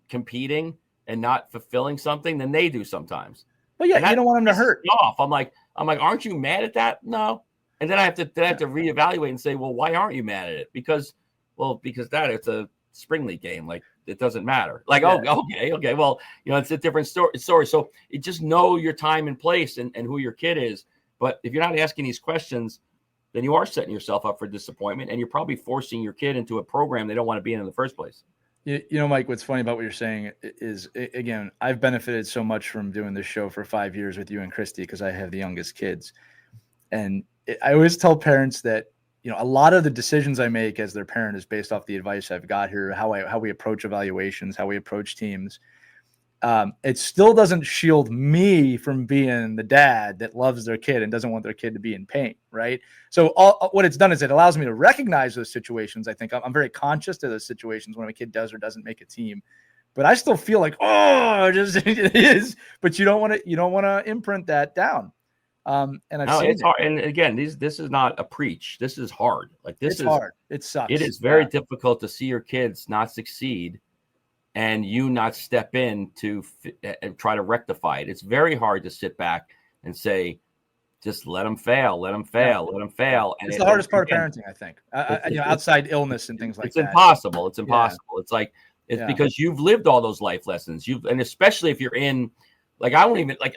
competing and not fulfilling something than they do sometimes. Well, you don't want them to hurt. I'm like, aren't you mad at that? No. And then I have to reevaluate and say, well, why aren't you mad at it? Because it's a spring league game. Like it doesn't matter. Like, okay. Well, it's a different story. So you just know your time and place and who your kid is. But if you're not asking these questions, then you are setting yourself up for disappointment, and you're probably forcing your kid into a program they don't want to be in the first place. Mike, what's funny about what you're saying is, again, I've benefited so much from doing this show for 5 years with you and Christy because I have the youngest kids. And I always tell parents that, a lot of the decisions I make as their parent is based off the advice I've got here, how we approach evaluations, how we approach teams. It still doesn't shield me from being the dad that loves their kid and doesn't want their kid to be in pain, right? So what it's done is it allows me to recognize those situations. I think I'm very conscious to those situations when a kid does or doesn't make a team, but I still feel like, oh, it is. But you don't want to imprint that down. And I've seen it's hard. And again, this is not a preach. This is hard. Like this is hard. It sucks. It is very difficult to see your kids not succeed and you not step in to try to rectify it. It's very hard to sit back and say, just let them fail, let them fail, let them fail. And it's the hardest part of parenting, I think. Outside illness and things like that. It's impossible. It's impossible. It's like, it's because you've lived all those life lessons. And especially if you're in, like, I won't even, like,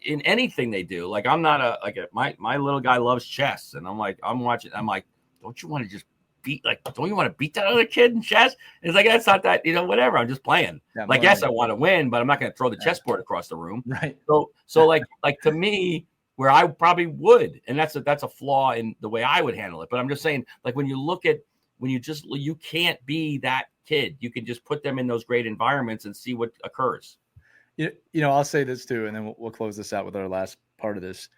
in anything they do. Like, I'm not my little guy loves chess. And I'm watching, I'm like, don't you want to just don't you want to beat that other kid in chess? And it's like, that's not that, whatever. I'm just playing. Yeah, yes, I want to win, but I'm not going to throw the chessboard across the room. Right. So like to me, where I probably would, and that's a flaw in the way I would handle it. But I'm just saying, like, when you can't be that kid. You can just put them in those great environments and see what occurs. I'll say this too, and then we'll close this out with our last part of this.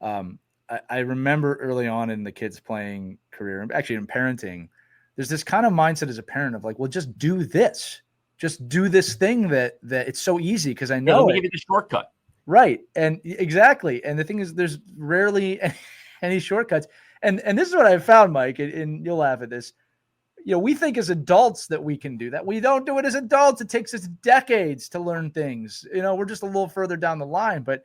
I remember early on in the kids playing career, actually in parenting, there's this kind of mindset as a parent of like, well, just do this thing that it's so easy because I know let me give you the shortcut. Right. And exactly. And the thing is, there's rarely any shortcuts. And this is what I've found, Mike, and you'll laugh at this. We think as adults that we can do that. We don't do it as adults. It takes us decades to learn things. We're just a little further down the line. But,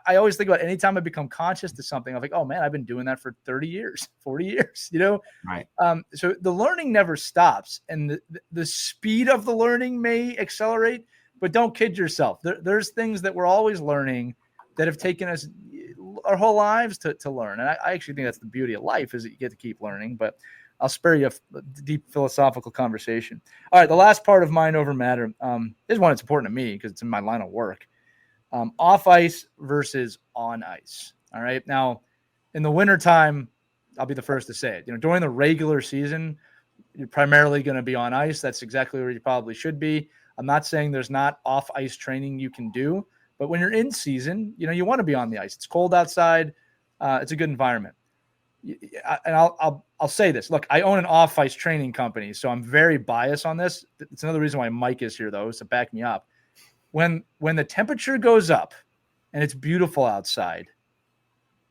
I always think about anytime I become conscious to something, I'm like, oh man, I've been doing that for 30 years, 40 years, Right. So the learning never stops, and the speed of the learning may accelerate, but don't kid yourself. There's things that we're always learning that have taken us our whole lives to learn. And I actually think that's the beauty of life, is that you get to keep learning, but I'll spare you a deep philosophical conversation. All right. The last part of Mind Over Matter is one that's important to me because it's in my line of work. Off ice versus on ice. All right. Now, in the wintertime, I'll be the first to say it. During the regular season, you're primarily going to be on ice. That's exactly where you probably should be. I'm not saying there's not off ice training you can do, but when you're in season, you want to be on the ice. It's cold outside. It's a good environment. And I'll say this. Look, I own an off ice training company, so I'm very biased on this. It's another reason why Mike is here, though, is to back me up. When the temperature goes up and it's beautiful outside,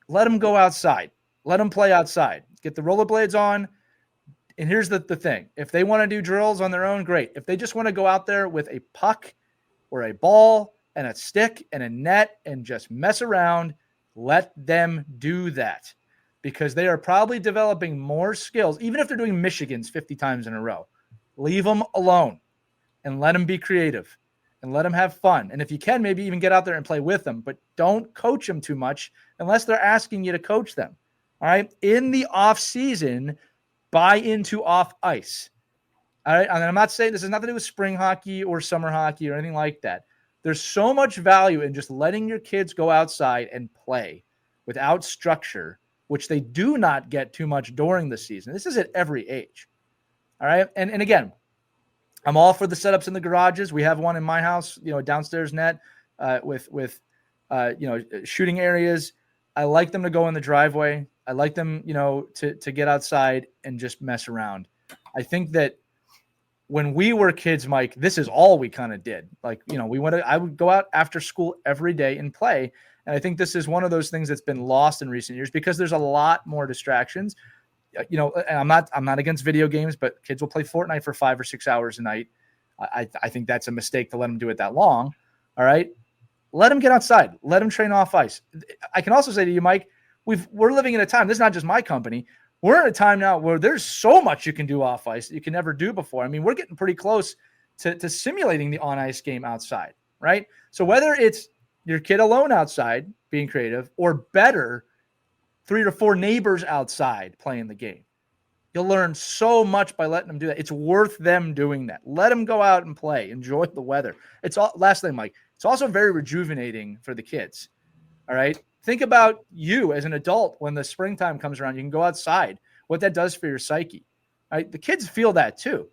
let them go outside. Let them play outside. Get the rollerblades on. And here's the thing. If they want to do drills on their own, great. If they just want to go out there with a puck or a ball and a stick and a net and just mess around, let them do that, because they are probably developing more skills, even if they're doing Michigans 50 times in a row. Leave them alone and let them be creative and let them have fun. And if you can, maybe even get out there and play with them, but don't coach them too much unless they're asking you to coach them. All right. In the off season, buy into off ice. All right. And I'm not saying this has nothing to do with spring hockey or summer hockey or anything like that. There's so much value in just letting your kids go outside and play without structure, which they do not get too much during the season. This is at every age. All right. And again, I'm all for the setups in the garages. We have one in my house, a downstairs net with shooting areas. I like them to go in the driveway. I like them, to get outside and just mess around. I think that when we were kids, Mike, this is all we kind of did. Like, I would go out after school every day and play. And I think this is one of those things that's been lost in recent years because there's a lot more distractions. And I'm not against video games, but kids will play Fortnite for 5 or 6 hours a night. I think that's a mistake to let them do it that long. All right. Let them get outside. Let them train off ice. I can also say to you, Mike, we're living in a time, this is not just my company. We're in a time now where there's so much you can do off ice that you can never do before. I mean, we're getting pretty close to simulating the on ice game outside. Right. So whether it's your kid alone outside being creative, or better, 3 to 4 neighbors outside playing the game, you'll learn so much by letting them do that. It's worth them doing that. Let them go out and play. Enjoy the weather. Last thing, Mike, it's also very rejuvenating for the kids. All right. Think about you as an adult when the springtime comes around. You can go outside, what that does for your psyche. All right. The kids feel that too.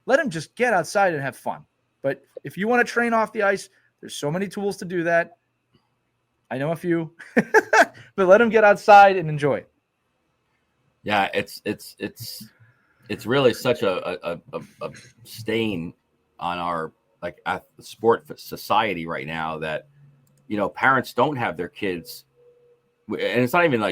Let them just get outside and have fun. But if you want to train off the ice, there's so many tools to do that. I know a few, but let them get outside and enjoy it. Yeah, it's really such a stain on our sport society right now that, you know, parents don't have their kids, and it's not even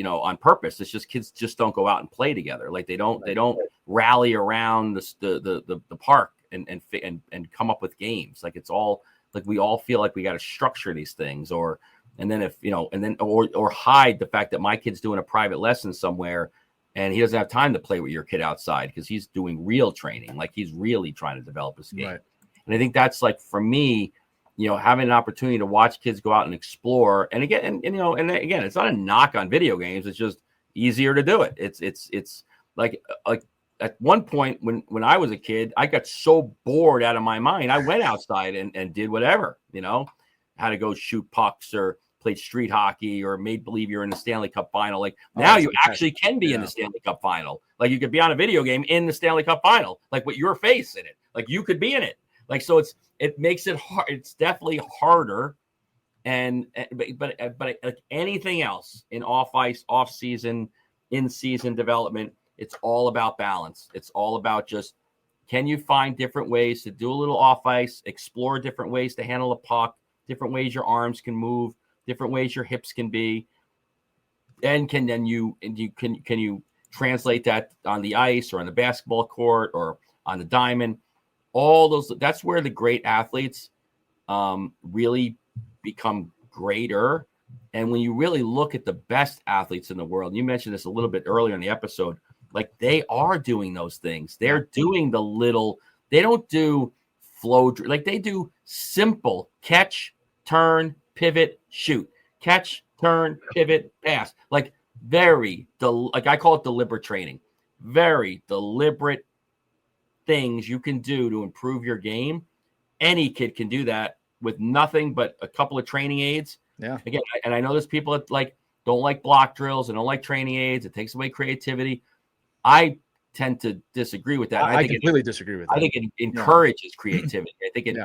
on purpose. It's just kids just don't go out and play together. Like they don't rally around the park and come up with games. Like it's all like we all feel like we got to structure these things, or hide the fact that my kid's doing a private lesson somewhere and he doesn't have time to play with your kid outside because he's doing real training. Like he's really trying to develop his game. Right. And I think that's like, for me, you know, having an opportunity to watch kids go out and explore. And again, again, it's not a knock on video games. It's just easier to do it. It's like at one point when I was a kid, I got so bored out of my mind. I went outside and did whatever, you know, had to go shoot pucks or played street hockey or made believe you're in the Stanley Cup final. Like now you actually can be in the Stanley Cup final. Like you could be on a video game in the Stanley Cup final, like with your face in it. Like you could be in it. Like, so it makes it hard. It's definitely harder. But like anything else in off ice, off season, in season development, it's all about balance. It's all about just, can you find different ways to do a little off ice, explore different ways to handle a puck, different ways your arms can move, different ways your hips can be, and can you translate that on the ice or on the basketball court or on the diamond? All those, that's where the great athletes really become greater. And when you really look at the best athletes in the world, you mentioned this a little bit earlier in the episode, like they are doing those things. They're doing they don't do flow, like they do simple catch, turn, pivot, shoot, catch, turn, pivot, pass. Like like I call it deliberate training. Very deliberate things you can do to improve your game. Any kid can do that with nothing but a couple of training aids. Yeah. Again, and I know there's people that don't like block drills and don't like training aids. It takes away creativity. I tend to disagree with that. I completely disagree with that. I think it encourages creativity. I think it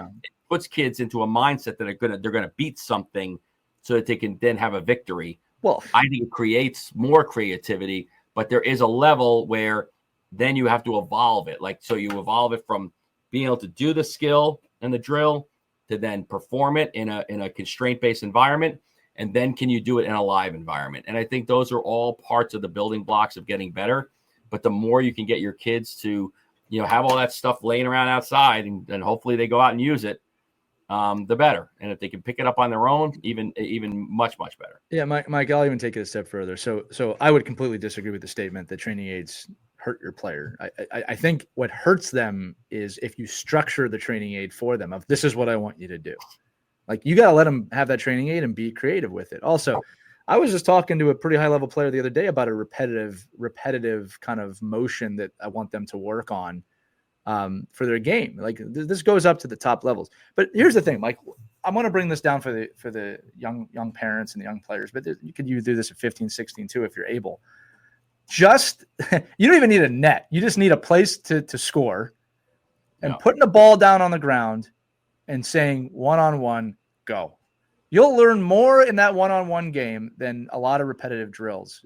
puts kids into a mindset that they're gonna beat something so that they can then have a victory. Well, I think it creates more creativity, but there is a level where then you have to evolve it. Like, so you evolve it from being able to do the skill and the drill to then perform it in a constraint-based environment. And then can you do it in a live environment? And I think those are all parts of the building blocks of getting better. But the more you can get your kids to, you know, have all that stuff laying around outside and hopefully they go out and use it, the better. And if they can pick it up on their own, even much, much better. Yeah, Mike, I'll even take it a step further. So I would completely disagree with the statement that training aids hurt your player. I think what hurts them is if you structure the training aid for them of, this is what I want you to do. Like, you got to let them have that training aid and be creative with it. Also, I was just talking to a pretty high level player the other day about a repetitive kind of motion that I want them to work on for their game. Like, this goes up to the top levels. But here's the thing, Mike, I'm going to bring this down for the young parents and the young players, but you could do this at 15, 16 too, if you're able. Just, you don't even need a net. You just need a place to score, and putting the ball down on the ground and saying one-on-one, go. You'll learn more in that one-on-one game than a lot of repetitive drills.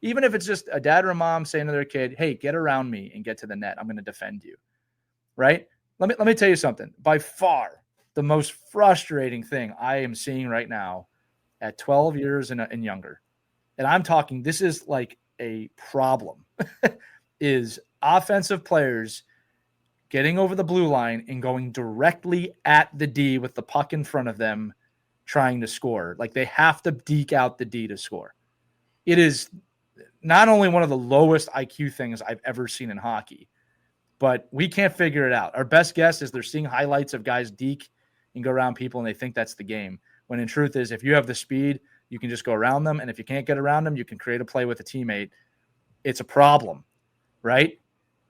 Even if it's just a dad or a mom saying to their kid, hey, get around me and get to the net. I'm going to defend you. Right? Let me tell you something. By far, the most frustrating thing I am seeing right now at 12 years and younger, and I'm talking, this is like a problem, is offensive players getting over the blue line and going directly at the D with the puck in front of them, trying to score. Like, they have to deke out the D to score. It is not only one of the lowest IQ things I've ever seen in hockey, but we can't figure it out. Our best guess is they're seeing highlights of guys deke and go around people, and they think that's the game. When in truth is, if you have the speed, you can just go around them. And if you can't get around them, you can create a play with a teammate. It's a problem, right?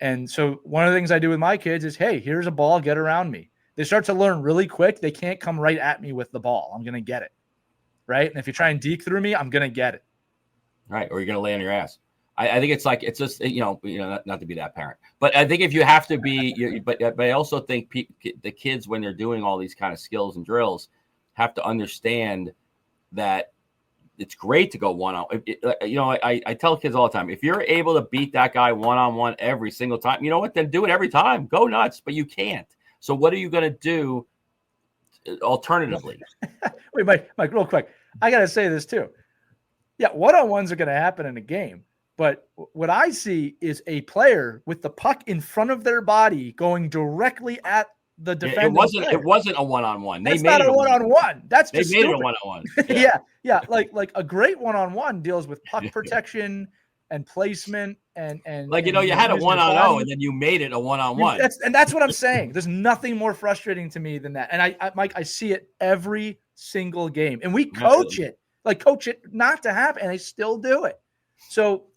And so one of the things I do with my kids is, hey, here's a ball, get around me. They start to learn really quick. They can't come right at me with the ball. I'm going to get it, right? And if you try and deke through me, I'm going to get it. Right, or you're going to lay on your ass. I think it's just, not to be that parent, but I think if you have to be, but I also think the kids, when they're doing all these kind of skills and drills, have to understand that it's great to go one-on. I tell kids all the time, if you're able to beat that guy one-on-one every single time, you know what? Then do it every time. Go nuts, but you can't. So what are you going to do alternatively? Wait, Mike, real quick. I got to say this too. Yeah, one-on-ones are going to happen in a game. But what I see is a player with the puck in front of their body going directly at the defender. It wasn't a one-on-one. That's not a one-on-one. That's just they made it a one-on-one. Yeah. Like a great one-on-one deals with puck protection and placement and like, you had a 1-on-0 and then you made it a one-on-one. That's what I'm saying. There's nothing more frustrating to me than that. And Mike, I see it every single game, and we coach it not to happen, and they still do it. So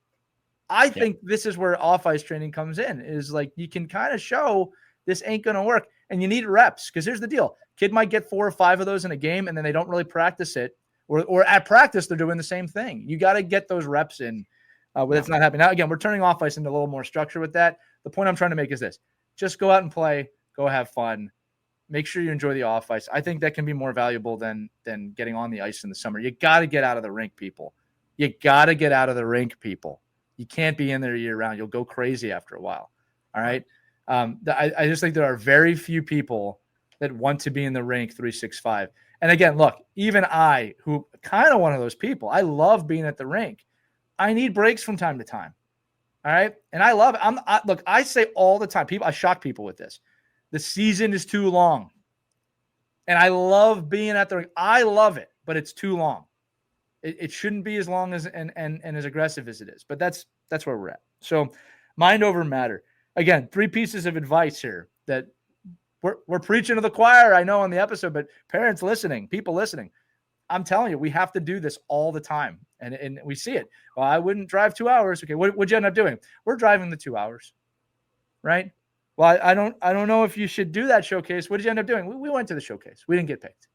I think this is where off-ice training comes in, is like you can kind of show this ain't going to work, and you need reps, because here's the deal. Kid might get 4 or 5 of those in a game, and then they don't really practice it, or at practice they're doing the same thing. You got to get those reps in when it's not happening. Now, again, we're turning off-ice into a little more structure with that. The point I'm trying to make is this. Just go out and play. Go have fun. Make sure you enjoy the off-ice. I think that can be more valuable than getting on the ice in the summer. You got to get out of the rink, people. You got to get out of the rink, people. You can't be in there year-round. You'll go crazy after a while. All right? I just think there are very few people that want to be in the rink 365. And again, look, even I, who kind of one of those people, I love being at the rink. I need breaks from time to time. All right? And I love it. Look, I say all the time, I shock people with this. The season is too long. And I love being at the rink. I love it, but it's too long. It shouldn't be as long as and as aggressive as it is. But that's where we're at. So mind over matter. Again, 3 pieces of advice here that we're preaching to the choir, I know, on the episode, but parents listening, people listening, I'm telling you, we have to do this all the time. And we see it. Well, I wouldn't drive 2 hours. Okay, what'd you end up doing? We're driving the 2 hours, right? Well, I don't know if you should do that showcase. What did you end up doing? We went to the showcase. We didn't get picked.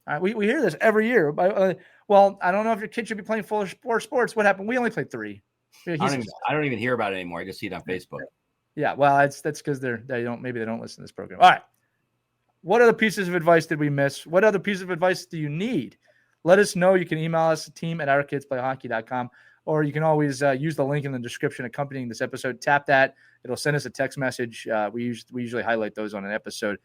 All right, we hear this every year. Well, I don't know if your kid should be playing 4 sports. What happened? We only played 3. I don't even hear about it anymore. I just see it on Facebook. Yeah, well, that's because they don't listen to this program. All right. What other pieces of advice did we miss? What other piece of advice do you need? Let us know. You can email us at team@ourkidsplayhockey.com, or you can always use the link in the description accompanying this episode. Tap that. It'll send us a text message. We usually highlight those on an episode.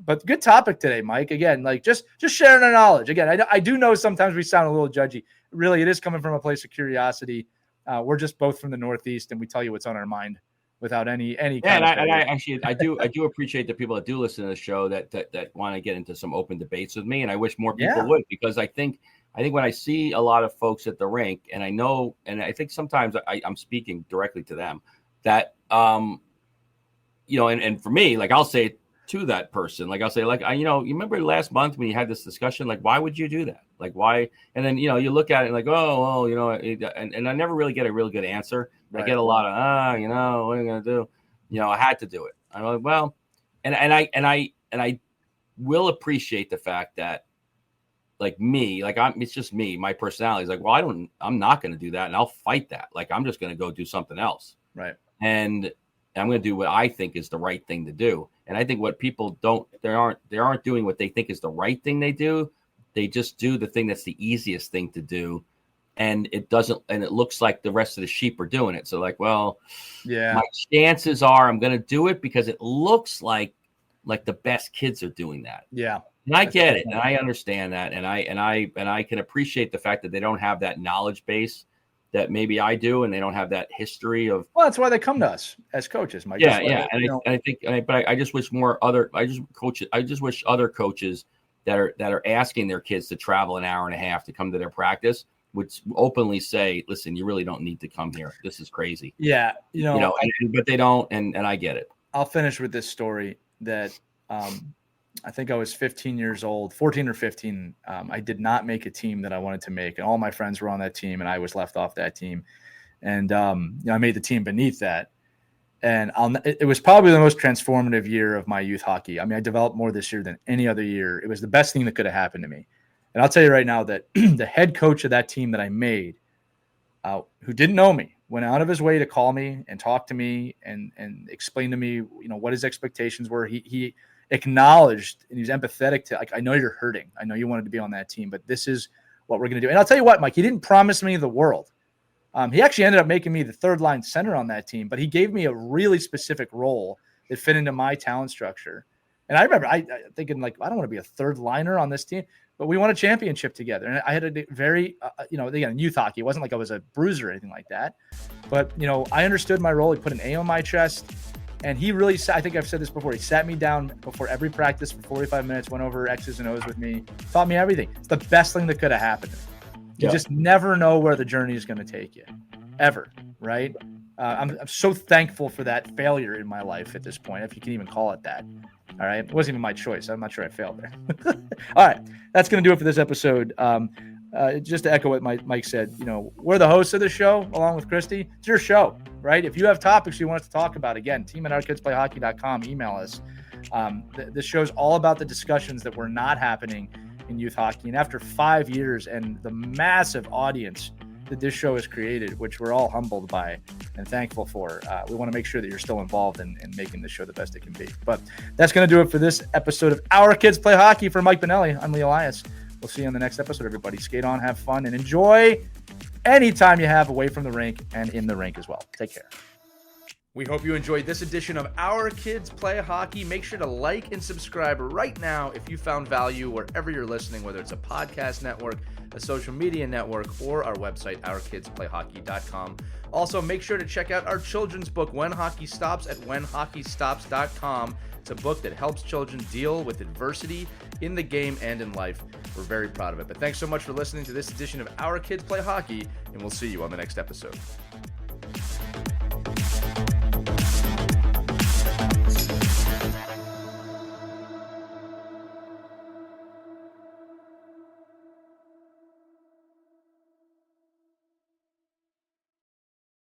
But good topic today, Mike. Again, like just sharing our knowledge. Again, I do know sometimes we sound a little judgy. Really, it is coming from a place of curiosity. We're just both from the Northeast, and we tell you what's on our mind without any. I do appreciate the people that do listen to the show that want to get into some open debates with me, and I wish more people would, because I think when I see a lot of folks at the rink, and I know, and I think sometimes I'm speaking directly to them, that and for me, like I'll say to that person, like I'll say, like, you remember last month when you had this discussion, like, why would you do that? Like, why? And then, you look at it like, and I never really get a real good answer. Right. I get a lot of, what are you going to do? I had to do it. I'm like, well, and I will appreciate the fact that, like me, like it's just me, my personality is like, well, I'm not going to do that. And I'll fight that. Like, I'm just going to go do something else. Right. And I'm going to do what I think is the right thing to do. And I think what people they aren't doing what they think is the right thing they do. They just do the thing that's the easiest thing to do. And it looks like the rest of the sheep are doing it. So like, well, yeah, my chances are I'm going to do it because it looks like the best kids are doing that. Yeah. And I get it. And I understand that. And I can appreciate the fact that they don't have that knowledge base that maybe I do, and they don't have that history of. Well, that's why they come to us as coaches, Mike. Yeah. I just wish I just wish other coaches that are asking their kids to travel an hour and a half to come to their practice would openly say, listen, you really don't need to come here. This is crazy. Yeah. But they don't. And I get it. I'll finish with this story that, I think I was 14 or 15. I did not make a team that I wanted to make, and all my friends were on that team, and I was left off that team. And I made the team beneath that, and it was probably the most transformative year of my youth hockey. I mean, I developed more this year than any other year. It was the best thing that could have happened to me. And I'll tell you right now that the head coach of that team that I made, who didn't know me, went out of his way to call me and talk to me and explain to me, what his expectations were. He acknowledged and he was empathetic to, like, I know you're hurting. I know you wanted to be on that team, but this is what we're going to do. And I'll tell you what, Mike, he didn't promise me the world. He actually ended up making me the third line center on that team, but he gave me a really specific role that fit into my talent structure. And I remember I thinking, like, I don't want to be a third liner on this team, but we won a championship together. And I had a very, again, youth hockey. It wasn't like I was a bruiser or anything like that, but, I understood my role. He put an A on my chest, and he really, I think I've said this before, he sat me down before every practice for 45 minutes, went over X's and O's with me, taught me everything. It's the best thing that could have happened. You just never know where the journey is going to take you, ever, right? I'm so thankful for that failure in my life at this point, if you can even call it that. All right. It wasn't even my choice. I'm not sure I failed there. All right. That's going to do it for this episode. Just to echo what Mike said, we're the hosts of the show along with Christy. It's your show, right? If you have topics you want us to talk about, again, team@ourkidsplayhockey.com, email us. This show's all about the discussions that were not happening in youth hockey. And after 5 years and the massive audience that this show has created, which we're all humbled by and thankful for, we want to make sure that you're still involved in making this show the best it can be. But that's going to do it for this episode of Our Kids Play Hockey. For Mike Benelli, I'm Lee Elias. We'll see you on the next episode, everybody. Skate on, have fun, and enjoy any time you have away from the rink and in the rink as well. Take care. We hope you enjoyed this edition of Our Kids Play Hockey. Make sure to like and subscribe right now if you found value wherever you're listening, whether it's a podcast network, a social media network, or our website, ourkidsplayhockey.com. Also, make sure to check out our children's book, When Hockey Stops, at whenhockeystops.com. It's a book that helps children deal with adversity in the game and in life. We're very proud of it. But thanks so much for listening to this edition of Our Kids Play Hockey, and we'll see you on the next episode.